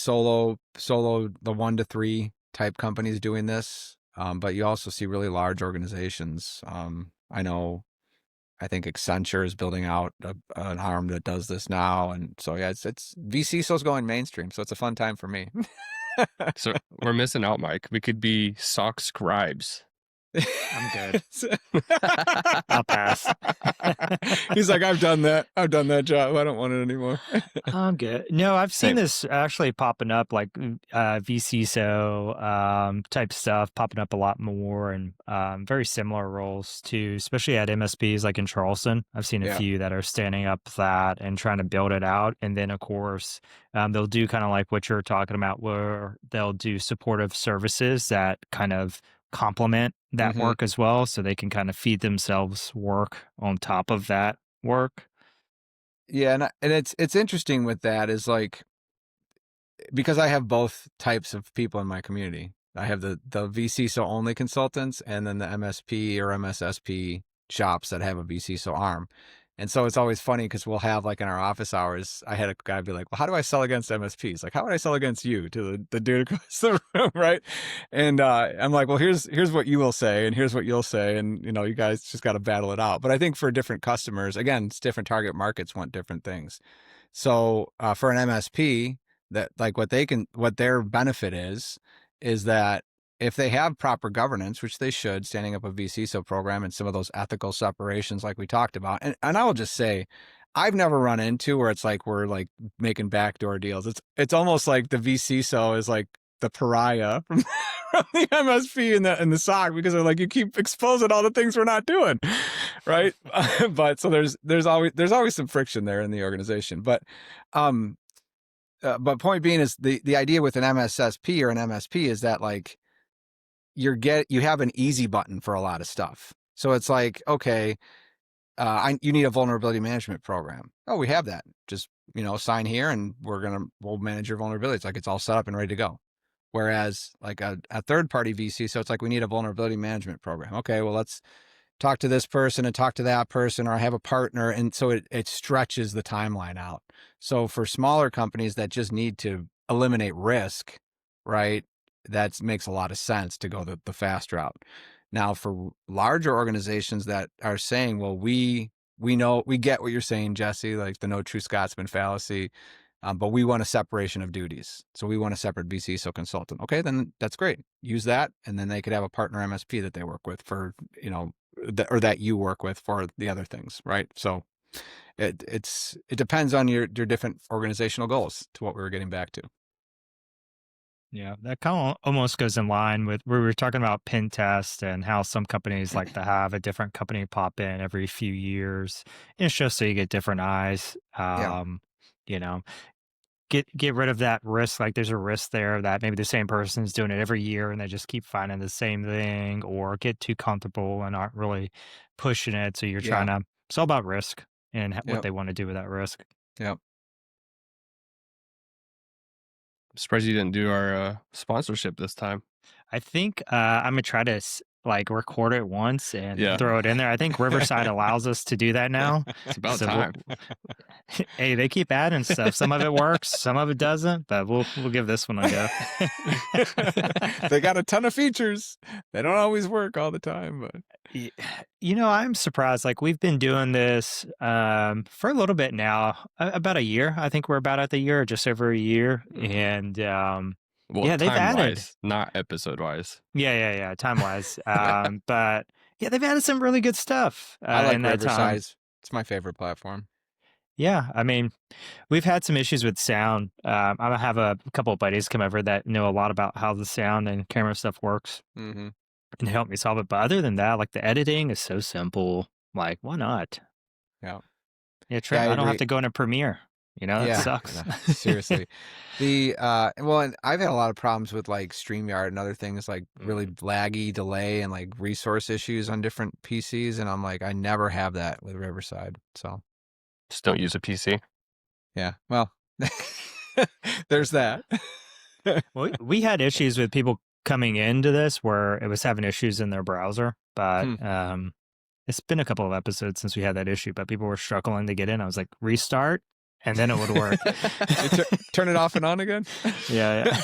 the 1 to 3 type companies doing this, but you also see really large organizations. I think Accenture is building out an arm that does this now, and so yeah, it's vCISO's going mainstream, so it's a fun time for me. So we're missing out, Mike. We could be SOC scribes. I'm good. I'll pass. He's like, I've done that. I've done that job. I don't want it anymore. I'm good. No, I've seen Same. this actually popping up, like vCISO type stuff popping up a lot more, and very similar roles too, especially at MSPs like in Charleston. I've seen a Yeah. few that are standing up that and trying to build it out. And then, of course, they'll do kind of like what you're talking about, where they'll do supportive services that kind of complement that Mhm. work as well. So they can kind of feed themselves work on top of that work. Yeah, and it's interesting with that is like, because I have both types of people in my community. I have the vCISO only consultants, and then the MSP or MSSP shops that have a vCISO arm. And so it's always funny because we'll have, like, in our office hours, I had a guy be like, well, how do I sell against MSPs? Like, how would I sell against you, to the dude across the room, right? And I'm like, well, here's what you will say, and here's what you'll say, and you guys just got to battle it out. But I think for different customers, again, it's different target markets want different things. So for an MSP, that like what their benefit is that if they have proper governance, which they should, standing up a vCISO program and some of those ethical separations like we talked about, and I will just say, I've never run into where it's like we're like making backdoor deals. It's almost like the vCISO is like the pariah from the MSP and the SOC, because they're like, you keep exposing all the things we're not doing, right? But so there's always some friction there in the organization. But point being is the idea with an MSSP or an MSP is that like you have an easy button for a lot of stuff. So it's like, okay, you need a vulnerability management program. Oh, we have that. Just sign here, and we'll manage your vulnerabilities. Like, it's all set up and ready to go. Whereas like a third party VC, so it's like, we need a vulnerability management program. Okay, well, let's talk to this person and talk to that person, or I have a partner. And so it stretches the timeline out. So for smaller companies that just need to eliminate risk, right, that makes a lot of sense to go the fast route. Now, for larger organizations that are saying, well, we know, we get what you're saying, Jesse, like the no true Scotsman fallacy, but we want a separation of duties. So we want a separate vCISO consultant. Okay, then that's great. Use that, and then they could have a partner MSP that they work with for, or that you work with for the other things, right? So it depends on your different organizational goals, to what we were getting back to. Yeah, that kind of almost goes in line with where we were talking about pen test and how some companies like to have a different company pop in every few years. And it's just so you get different eyes. Yeah. You know, get rid of that risk. Like, there's a risk there that maybe the same person's doing it every year and they just keep finding the same thing, or get too comfortable and aren't really pushing it. So you're trying to, it's all about risk and what they want to do with that risk. Yep. I'm surprised you didn't do our sponsorship this time. I think I'm gonna try to like record it once and throw it in there. I think Riverside allows us to do that now. It's about time. Hey, they keep adding stuff. Some of it works, some of it doesn't, but we'll give this one a go. They got a ton of features. They don't always work all the time, but I'm surprised. Like, we've been doing this for a little bit now, about a year. I think we're about at the year, just over a year, and well, they've added, not episode wise. Yeah, time wise. But yeah, they've added some really good stuff. I like in that Riverside. time. It's my favorite platform. Yeah, I mean, we've had some issues with sound. I have a couple of buddies come over that know a lot about how the sound and camera stuff works, and help me solve it. But other than that, like, the editing is so simple. Like, why not? Yeah, Trent, I don't have to go into Premiere. That sucks. Seriously. And I've had a lot of problems with like StreamYard and other things, like really laggy delay and like resource issues on different PCs. And I'm like, I never have that with Riverside. So just don't use a PC. Yeah. Well, there's that. Well, we had issues with people coming into this where it was having issues in their browser, but it's been a couple of episodes since we had that issue, but people were struggling to get in. I was like, restart, and then it would work. Turn it off and on again? Yeah.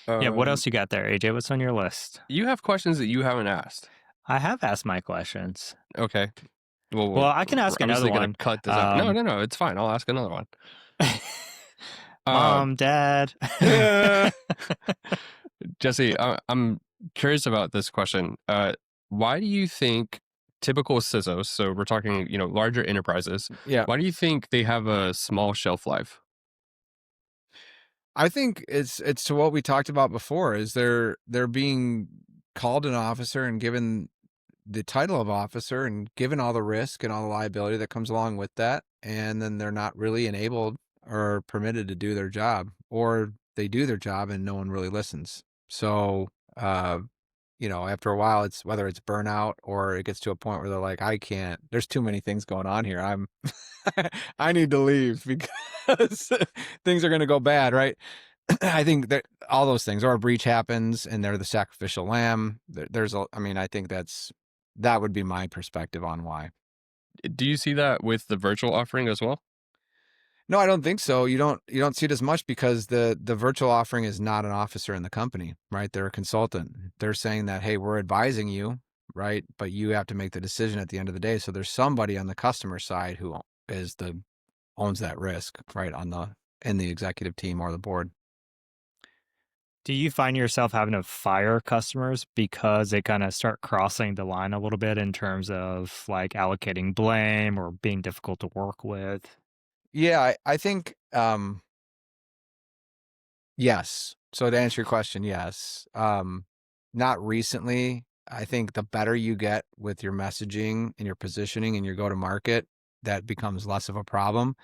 Yeah, what else you got there, AJ? What's on your list? You have questions that you haven't asked. I have asked my questions. Okay. Well, I can ask another one. Cut this out. No, it's fine. I'll ask another one. Mom, Dad. Jesse, I'm curious about this question. Why do you think typical CISOs, so we're talking, larger enterprises, Yeah. why do you think they have a small shelf life? I think it's to what we talked about before, is they're being called an officer and given the title of officer and given all the risk and all the liability that comes along with that, and then they're not really enabled or permitted to do their job, or they do their job and no one really listens. So, after a while, it's whether it's burnout or it gets to a point where they're like, I can't, there's too many things going on here. I need to leave because things are going to go bad, right? I think that all those things, or a breach happens and they're the sacrificial lamb. I think that would be my perspective on why. Do you see that with the virtual offering as well? No, I don't think so. You don't see it as much because the virtual offering is not an officer in the company, right? They're a consultant. They're saying that, hey, we're advising you, right? But you have to make the decision at the end of the day. So there's somebody on the customer side who owns that risk, right? In the executive team or the board. Do you find yourself having to fire customers because they kind of start crossing the line a little bit in terms of like allocating blame or being difficult to work with? Yeah, I think yes. So to answer your question, yes. Not recently. I think the better you get with your messaging and your positioning and your go to market, that becomes less of a problem.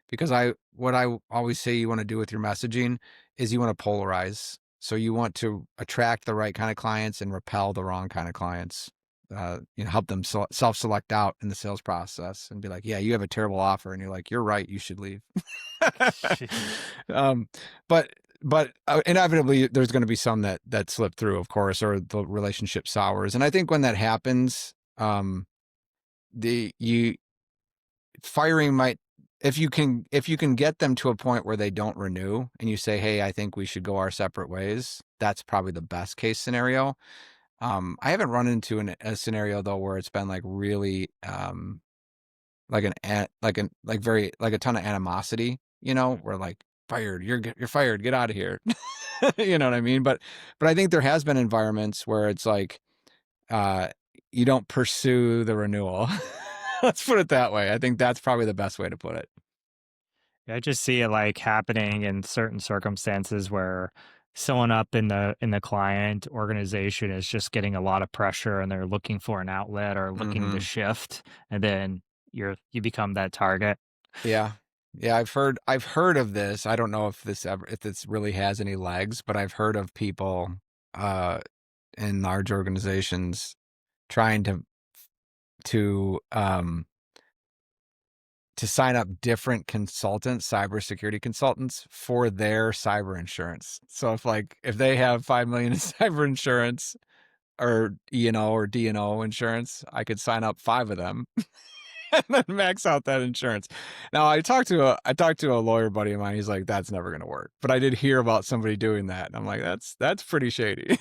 Because what I always say you want to do with your messaging is you want to polarize. So you want to attract the right kind of clients and repel the wrong kind of clients. Help them self-select out in the sales process and be like, yeah, you have a terrible offer, and you're like, you're right, you should leave. um, but inevitably there's going to be some that slip through, of course, or the relationship sours. And I think when that happens, firing might, if you can get them to a point where they don't renew and you say, hey, I think we should go our separate ways, that's probably the best case scenario. I haven't run into a scenario though where it's been like really like a ton of animosity, where like, fired, you're fired, get out of here. You know what I mean? But I think there has been environments where it's like uh you don't pursue the renewal. Let's put it that way. I think that's probably the best way to put it. I just see it like happening in certain circumstances where someone up in the client organization is just getting a lot of pressure and they're looking for an outlet or looking to Hmm. shift, and then you become that target. Yeah. Yeah, I've heard of this. I don't know if this really has any legs, but I've heard of people uh in large organizations trying to um to sign up different consultants, cybersecurity consultants, for their cyber insurance. So if they have 5 million in cyber insurance or E&O or D&O insurance, I could sign up 5 of them and then max out that insurance. Now I talked to a lawyer buddy of mine. He's like, that's never going to work. But I did hear about somebody doing that. And I'm like, that's pretty shady.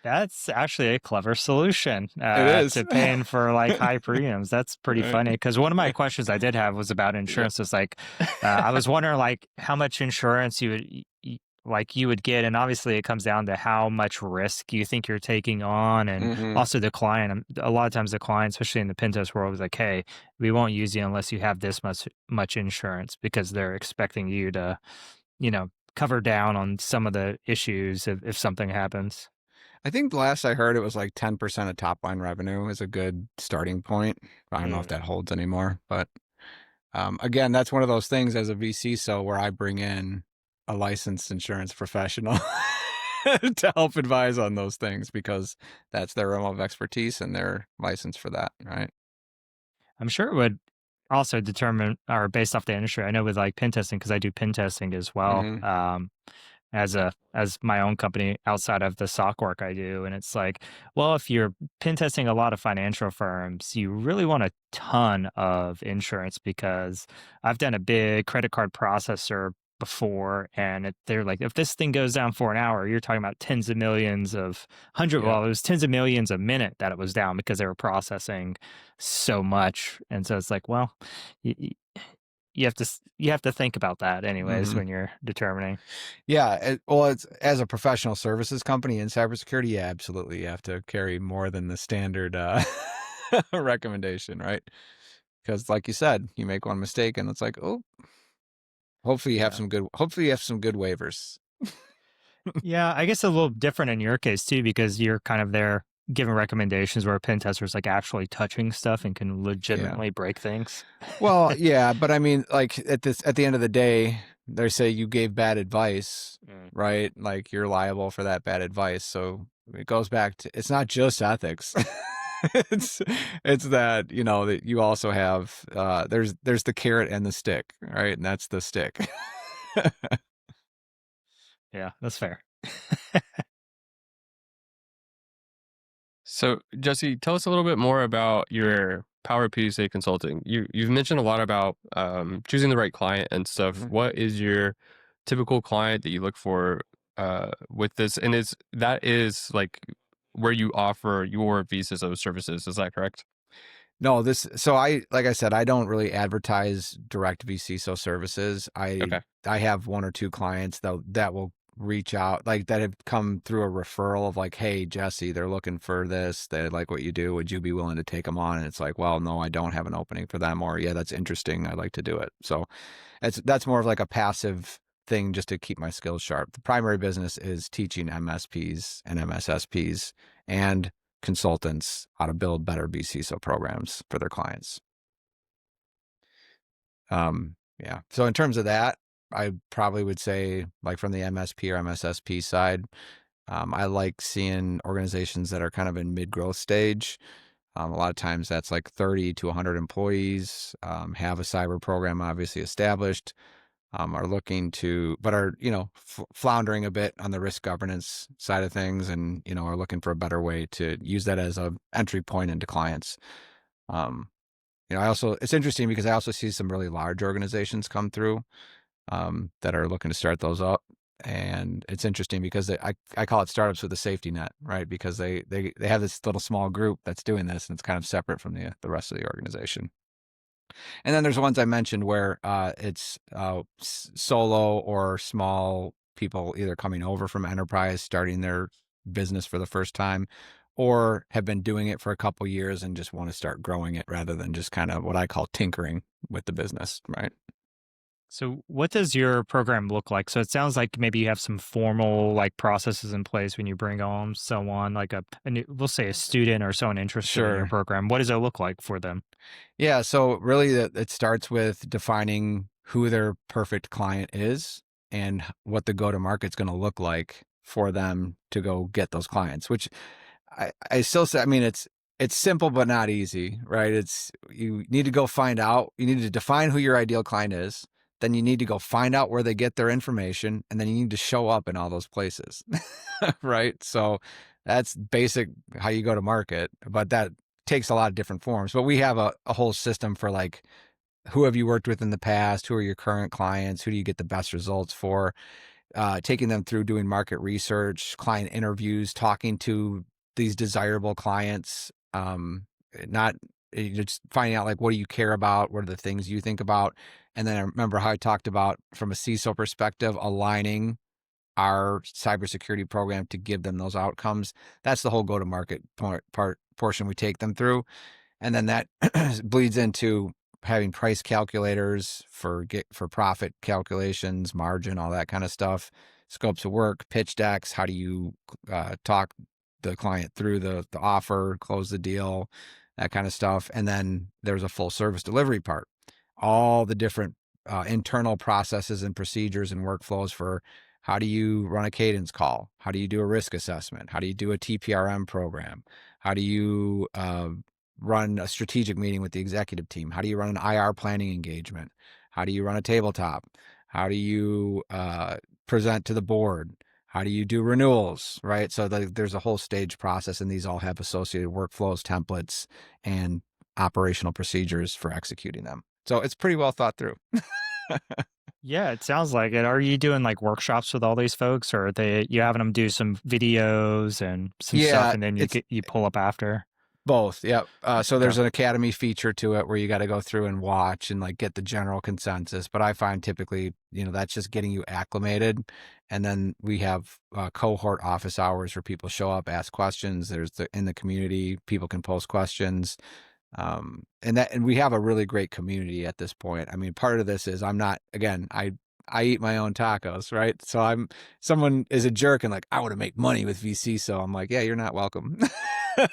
That's actually a clever solution It is. to paying for like high premiums. That's pretty Right. funny because one of my questions I did have was about Yeah. insurance. It's like I was wondering like how much insurance you would get, and obviously it comes down to how much risk you think you're taking on, and Hmm. also the client. A lot of times the client, especially in the pen test world, is like, "Hey, we won't use you unless you have this much insurance," because they're expecting you to, cover down on some of the issues if something happens. I think the last I heard it was like 10% of top line revenue is a good starting point. I don't know if Mm. that holds anymore, but again, that's one of those things as a vCISO where I bring in a licensed insurance professional to help advise on those things because that's their realm of expertise and they're licensed for that, right? I'm sure it would also determine or based off the industry. I know with like pen testing, because I do pen testing as well. Hmm. As my own company outside of the SOC work I do. And it's like, well, if you're pen testing a lot of financial firms, you really want a ton of insurance, because I've done a big credit card processor before, and they're like, if this thing goes down for an hour, you're talking about tens of millions of Yeah. well, it was tens of millions a minute that it was down because they were processing so much. And so it's like, well, you have to think about that anyways Mhm. when you're determining. Yeah, well, it's as a professional services company in cybersecurity, yeah, absolutely, you have to carry more than the standard recommendation, right? Because, like you said, you make one mistake, and it's like, oh, Yeah. hopefully you have some good waivers. Yeah, I guess a little different in your case too, because you're kind of there giving recommendations where a pen tester is like actually touching stuff and can Yeah. legitimately break things. Well, yeah, but I mean, like at the end of the day, they say you gave bad advice, Mm. right? Like you're liable for that bad advice. So it goes back to it's not just ethics. it's it's that, that you also have there's the carrot and the stick, right? And that's the stick. Yeah, that's fair. So, Jesse, tell us a little bit more about your PowerPSA Consulting. You've mentioned a lot about choosing the right client and stuff. Mhm. What is your typical client that you look for with this? And that is like where you offer your vCISO services? Is that correct? No, like I said, I don't really advertise direct vCISO services. I Okay. I have one or two clients that will reach out, like that have come through a referral of like, hey, Jesse, they're looking for this. They like what you do. Would you be willing to take them on? And it's like, well, no, I don't have an opening for them. Or yeah, that's interesting. I'd like to do it. So that's more of like a passive thing just to keep my skills sharp. The primary business is teaching MSPs and MSSPs and consultants how to build better vCISO programs for their clients. Yeah. So in terms of that, I probably would say like from the MSP or MSSP side, I like seeing organizations that are kind of in mid-growth stage. A lot of times that's like 30 to 100 employees, have a cyber program obviously established, are looking to, but are, floundering a bit on the risk governance side of things and, are looking for a better way to use that as a entry point into clients. Um, it's interesting because I also see some really large organizations come through, that are looking to start those up. And it's interesting because I call it startups with a safety net, right? Because they have this little small group that's doing this and it's kind of separate from the rest of the organization. And then there's ones I mentioned where it's solo or small people either coming over from enterprise, starting their business for the first time, or have been doing it for a couple years and just want to start growing it rather than just kind of what I call tinkering with the business, right? So what does your program look like? So it sounds like maybe you have some formal like processes in place when you bring on someone like we'll say a student or someone interested in your Sure. program. What does it look like for them? Yeah. So really, it starts with defining who their perfect client is and what the go-to-market's going to look like for them to go get those clients, which I still say, I mean, it's simple, but not easy, right? You need to go find out, you need to define who your ideal client is. Then you need to go find out where they get their information. And then you need to show up in all those places, right? So that's basic how you go to market, but that takes a lot of different forms. But we have a whole system for like, who have you worked with in the past? Who are your current clients? Who do you get the best results for? Taking them through doing market research, client interviews, talking to these desirable clients, not just finding out like, what do you care about? What are the things you think about? And then I remember how I talked about from a CISO perspective, aligning our cybersecurity program to give them those outcomes. That's the whole go-to-market portion we take them through. And then that bleeds into having price calculators for profit calculations, margin, all that kind of stuff, scopes of work, pitch decks. How do you talk the client through the offer, close the deal, that kind of stuff. And then there's a full service delivery part, all the different internal processes and procedures and workflows for how do you run a cadence call? How do you do a risk assessment? How do you do a TPRM program? How do you run a strategic meeting with the executive team? How do you run an IR planning engagement? How do you run a tabletop? How do you present to the board? How do you do renewals, right? So there's a whole stage process, and these all have associated workflows, templates, and operational procedures for executing them. So it's pretty well thought through. Yeah, it sounds like it. Are you doing like workshops with all these folks, or you having them do some videos and some stuff, Yeah, and then it's you pull up after? Both, yep. So Okay. there's an academy feature to it where you got to go through and watch and like get the general consensus. But I find typically, that's just getting you acclimated. And then we have cohort office hours where people show up, ask questions. There's in the community, people can post questions. And we have a really great community at this point. I mean, part of this is I eat my own tacos, right? So someone is a jerk and like, I want to make money with VCSO. I'm like, yeah, you're not welcome.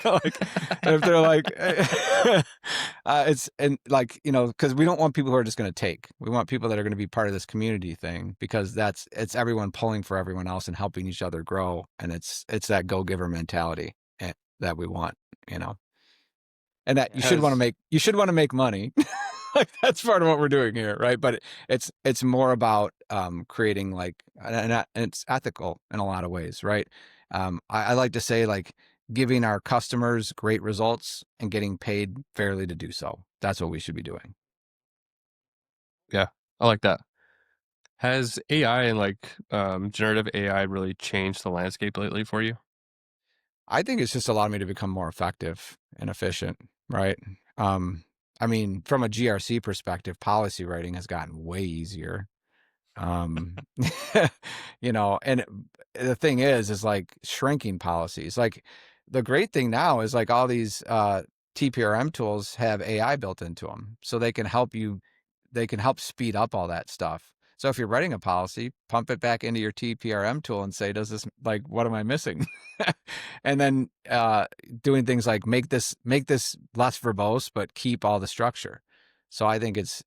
Like, if they're like, because we don't want people who are just going to take. We want people that are going to be part of this community thing, because it's everyone pulling for everyone else and helping each other grow. And it's that go-giver mentality that we want, and that you should want to make money. Like, that's part of what we're doing here, right? But it's more about creating and it's ethical in a lot of ways, right? I like to say, like, giving our customers great results and getting paid fairly to do so. That's what we should be doing. Yeah, I like that. Has AI and generative AI really changed the landscape lately for you? I think it's just allowed me to become more effective and efficient, right? I mean, from a GRC perspective, policy writing has gotten way easier. um and the thing is like shrinking policies. Like, the great thing now is like all these TPRM tools have AI built into them, so they can help speed up all that stuff. So if you're writing a policy, pump it back into your TPRM tool and say, does this, like, what am I missing? And then doing things like make this less verbose but keep all the structure. So I think it's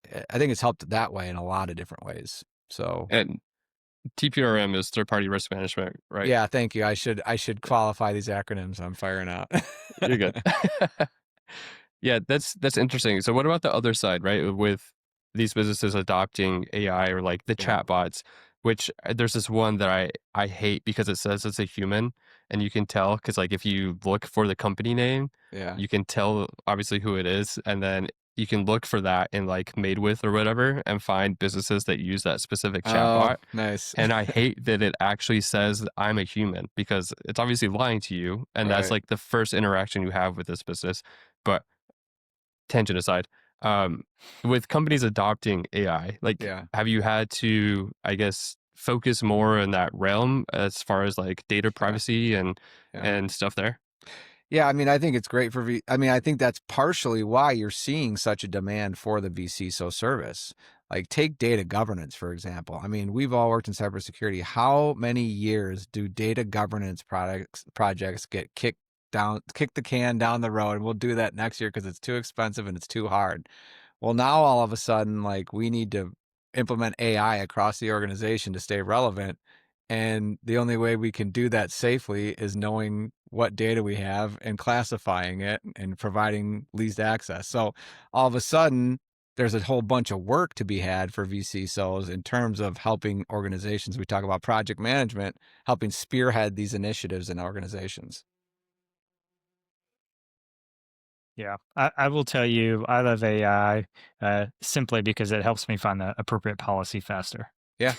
helped that way in a lot of different ways. So And TPRM is third party risk management, right? yeah, thank you. I should qualify these acronyms I'm firing out. You're good. Yeah, that's interesting. So what about the other side, right? With these businesses adopting AI or like the Yeah. chatbots, which there's this one that I hate because it says it's a human, and you can tell because like if you look for the company name, Yeah. you can tell obviously who it is, and then you can look for that in like Made With or whatever and find businesses that use that specific Oh, chatbot. nice. And I hate that it actually says that I'm a human, because it's obviously lying to you, and that's Right. like the first interaction you have with this business. But tangent aside, with companies adopting AI, like, Yeah. have you had to, I guess, focus more in that realm as far as like data Yeah. privacy and Yeah. stuff there? Yeah, I mean, I think it's great for I mean, I think that's partially why you're seeing such a demand for the vCISO service. Like, take data governance, for example. I mean, we've all worked in cybersecurity. How many years do data governance projects get kick the can down the road, and we'll do that next year because it's too expensive and it's too hard? Well, now all of a sudden, like, we need to implement AI across the organization to stay relevant. And the only way we can do that safely is knowing what data we have and classifying it and providing least access. So all of a sudden, there's a whole bunch of work to be had for VCSOs in terms of helping organizations. We talk about project management, helping spearhead these initiatives in organizations. Yeah, I will tell you, I love AI simply because it helps me find the appropriate policy faster. Yeah.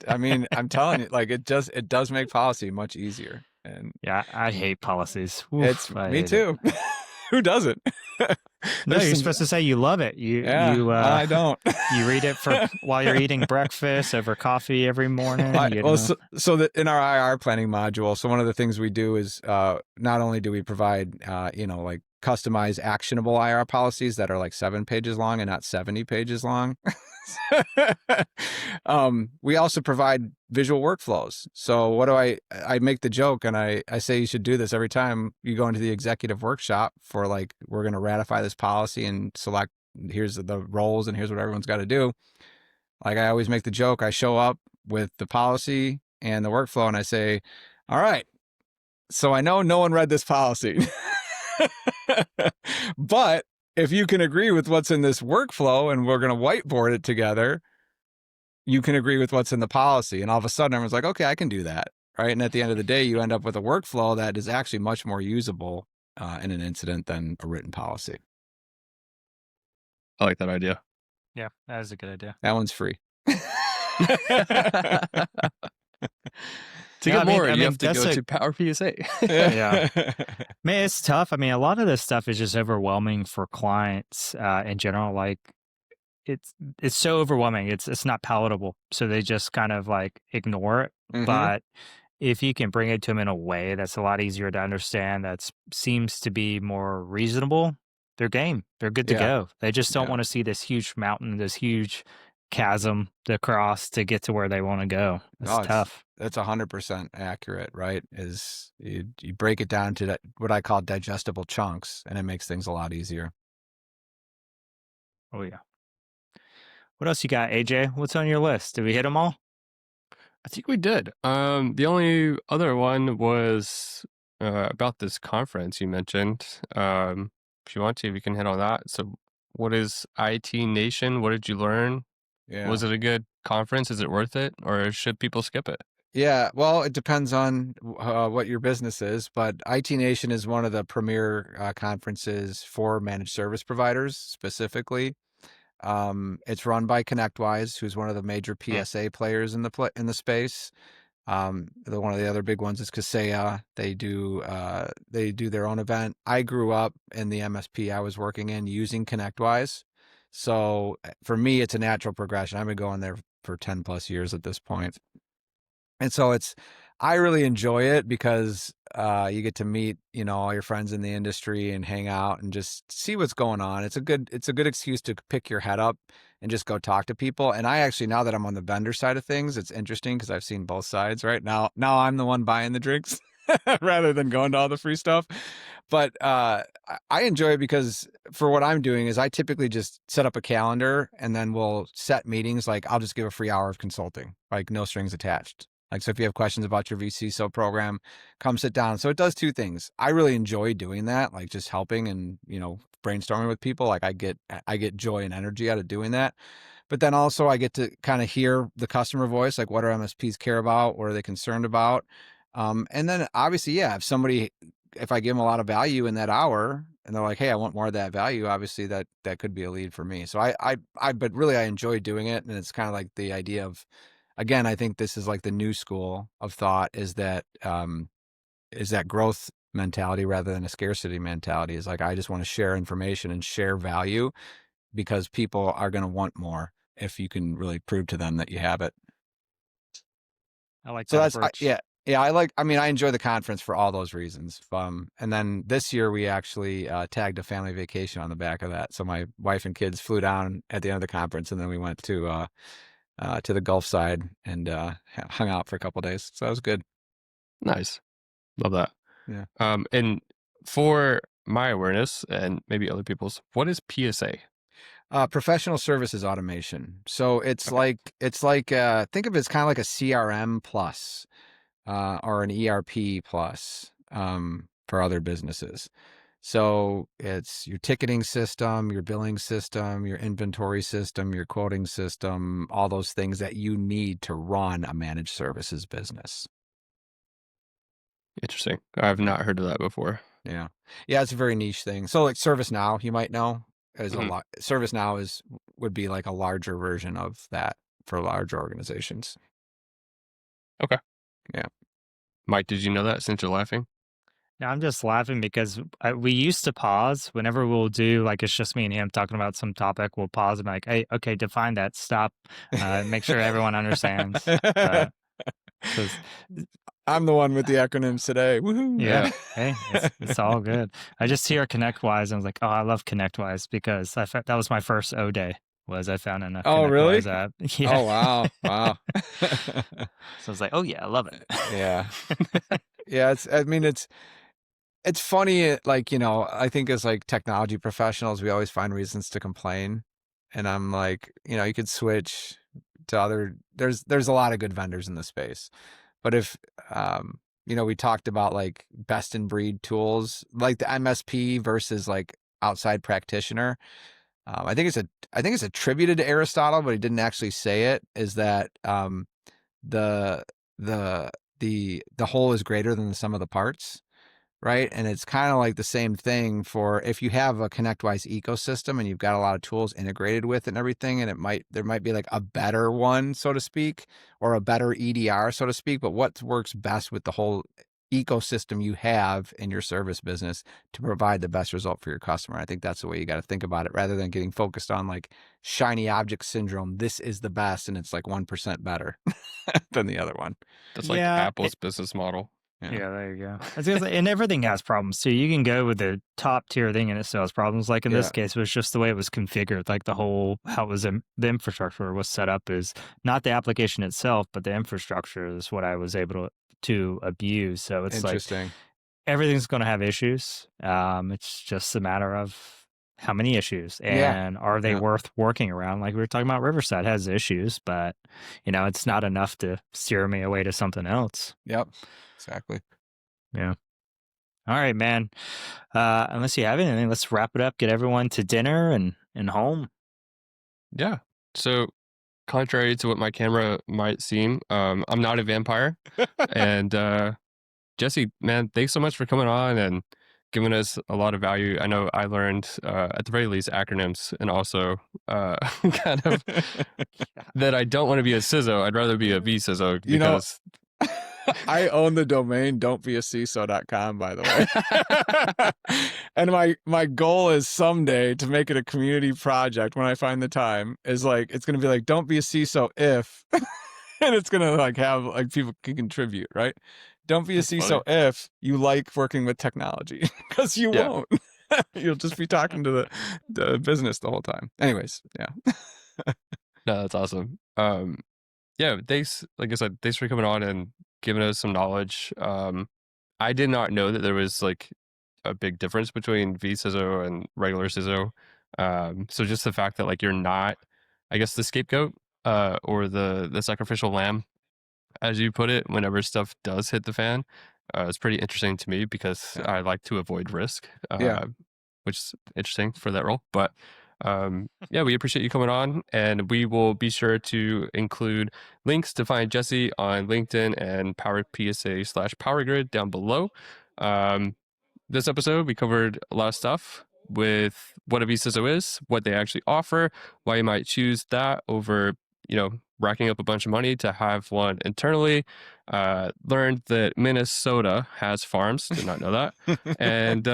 I mean, I'm telling you, like, it does make policy much easier. And Yeah, I hate policies. it's Oof, I me hate it. too. Who doesn't? No, There's you're some, supposed to say you love it. yeah, I don't. You read it for while you're eating breakfast over coffee every morning. So that in our IR planning module, so one of the things we do is not only do we provide like customized actionable IR policies that are like 7 pages long and not 70 pages long. We also provide visual workflows. So what do I make the joke, and I say you should do this every time you go into the executive workshop for, like, we're going to ratify this policy and select, here's the roles and here's what everyone's got to do. Like, I always make the joke, I show up with the policy and the workflow and I say, all right, so I know no one read this policy, but if you can agree with what's in this workflow and we're going to whiteboard it together, you can agree with what's in the policy. And all of a sudden everyone's like, okay, I can do that. Right. And at the end of the day, you end up with a workflow that is actually much more usable in an incident than a written policy. I like that idea. Yeah, that is a good idea. That one's free. To No, get more, I you mean have to that's go a to PowerPSA. yeah. Man, it's tough. I mean, a lot of this stuff is just overwhelming for clients in general. Like it's it's so overwhelming. It's not palatable, so they just kind of like ignore it. Hmm. But if you can bring it to them in a way that's a lot easier to understand, that seems to be more reasonable, they're game. They're good to Yeah. go. They just don't Yeah. want to see this huge mountain, this huge chasm to cross to get to where they want to go. It's No, tough. that's 100% accurate, right? Is you break it down to that, what I call digestible chunks, and it makes things a lot easier. Oh yeah. What else you got, AJ? What's on your list? Did we hit them all? I think we did. The only other one was about this conference you mentioned. If you want to, we can hit on that. So, what is IT Nation? What did you learn? Yeah. Was it a good conference? Is it worth it, or should people skip it? Yeah, well, it depends on what your business is, but IT Nation is one of the premier conferences for managed service providers specifically. It's run by ConnectWise, who's one of the major Mm, PSA players in the space. One of the other big ones is Kaseya. They do their own event. I grew up in the MSP I was working in using ConnectWise, so for me, it's a natural progression. I've been going there for 10 plus years at this point. And so I really enjoy it because you get to meet, all your friends in the industry and hang out and just see what's going on. It's a good excuse to pick your head up and just go talk to people. And I actually, now that I'm on the vendor side of things, it's interesting because I've seen both sides, right? Now I'm the one buying the drinks rather than going to all the free stuff. But I enjoy it because for what I'm doing is I typically just set up a calendar and then we'll set meetings. Like I'll just give a free hour of consulting, like no strings attached. Like, so if you have questions about your vCISO program, come sit down. So it does two things. I really enjoy doing that, like just helping and, brainstorming with people. Like I get joy and energy out of doing that. But then also I get to kind of hear the customer voice, like what do MSPs care about? What are they concerned about? And then obviously, yeah, if I give them a lot of value in that hour and they're like, hey, I want more of that value, obviously that could be a lead for me. So but really I enjoy doing it. And it's kind of like the idea of, again, I think this is like the new school of thought is that growth mentality rather than a scarcity mentality. Is like, I just want to share information and share value because people are going to want more if you can really prove to them that you have it. I like So that that's, approach. yeah, I enjoy the conference for all those reasons. And then this year we actually tagged a family vacation on the back of that. So my wife and kids flew down at the end of the conference and then we went to the Gulf side and hung out for a couple of days. So that was good. nice, love that. Yeah. And for my awareness and maybe other people's, what is PSA? Professional services automation. So Okay, it's like think of it as kind of like a CRM plus or an ERP plus for other businesses. So it's your ticketing system, your billing system, your inventory system, your quoting system, all those things that you need to run a managed services business. interesting. I've Yeah. not heard of that before. Yeah. Yeah, it's a very niche thing. So like ServiceNow, you might know, is a Mhm. lot. ServiceNow would be like a larger version of that for large organizations. Okay, Yeah. Mike, did you know that since you're laughing? Now I'm just laughing because we used to pause whenever we'll do like it's just me and him talking about some topic. We'll pause and be like, "Hey, okay, define that. Stop. Make sure everyone understands." But because I'm the one with the acronyms today. Woohoo. yeah, Yeah, hey, it's all good. I just hear ConnectWise and I was like, "Oh, I love ConnectWise," because that was my first O day. Was I found in a Oh, really? ConnectWise app? Yeah. Oh, wow. Wow. So I was like, "Oh yeah, I love Yeah. it." Yeah. It's funny. Like, I think as like technology professionals, we always find reasons to complain. And I'm like, you could switch to there's a lot of good vendors in the space. But if, we talked about like best in breed tools, like the MSP versus like outside practitioner. I think it's attributed to Aristotle, but he didn't actually say it, is that, the, the whole is greater than the sum of the parts. right? And it's kind of like the same thing for if you have a ConnectWise ecosystem and you've got a lot of tools integrated with it and everything, and there might be like a better one, so to speak, or a better EDR, so to speak. But what works best with the whole ecosystem you have in your service business to provide the best result for your customer? I think that's the way you got to think about it, rather than getting focused on like shiny object syndrome. This is the best, and it's like 1% better than the other one. That's like Yeah, Apple's business model. yeah, there you go. I was gonna say, and everything has problems too. You can go with the top tier thing and it still has problems. Like in this case, it was just the way it was configured. Like the whole, how it was the infrastructure was set up is not the application itself, but the infrastructure is what I was able to abuse. So it's like Interesting. everything's going to have issues. It's just a matter of how many issues and are they worth working around? Like we were talking about, Riverside has issues, but it's not enough to steer me away to something else. Yep. Exactly. Yeah. All right, man. Unless you have anything, let's wrap it up. Get everyone to dinner and home. Yeah. So, contrary to what my camera might seem, I'm not a vampire. And Jesse, man, thanks so much for coming on and giving us a lot of value. I know I learned, at the very least, acronyms, and also kind of that I don't want to be a CISO. I'd rather be a V-SISO because. I own the domain don'tbeaciso.com, by the way. And my goal is someday to make it a community project when I find the time, is like, it's going to be like, don't be a CISO if, and it's going to like have like people can contribute, right? Don't be a CISO if you like working with technology, because you won't. You'll just be talking to the business the whole time. Anyways, yeah. No, that's awesome. Yeah, thanks. Like I said, thanks for coming on and giving us some knowledge. I did not know that there was like a big difference between vCISO and regular CISO. So just the fact that like you're not, I guess, the scapegoat or the sacrificial lamb, as you put it, whenever stuff does hit the fan, is pretty interesting to me because I like to avoid risk. Which is interesting for that role. But yeah, we appreciate you coming on, and we will be sure to include links to find Jesse on LinkedIn and PowerPSA/PowerGRYD down below. This episode, we covered a lot of stuff with what a vCISO is, what they actually offer, why you might choose that over, racking up a bunch of money to have one internally. Learned that Minnesota has farms. Did not know that. And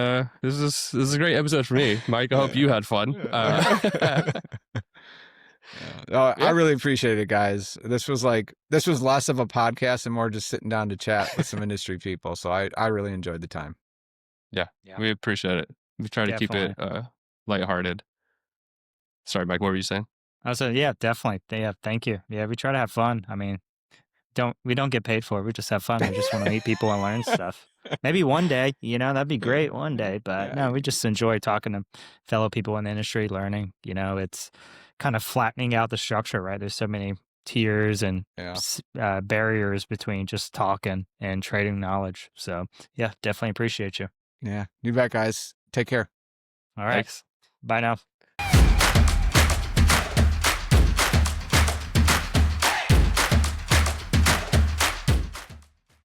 this is a great episode for me, Mike. I hope you had fun. I really appreciate it, guys. This was less of a podcast and more just sitting down to chat with some industry people. So I really enjoyed the time. Yeah, we appreciate it. We try to keep it lighthearted. Sorry, Mike, what were you saying? I said, yeah, definitely. Yeah, thank you. Yeah, we try to have fun. I mean, we don't get paid for it. We just have fun. We just want to meet people and learn stuff. Maybe one day, that'd be great one day. But no, we just enjoy talking to fellow people in the industry, learning. It's kind of flattening out the structure, right? There's so many tiers and barriers between just talking and trading knowledge. So yeah, definitely appreciate you. Yeah, you bet, guys. Take care. All right. Thanks. Bye now.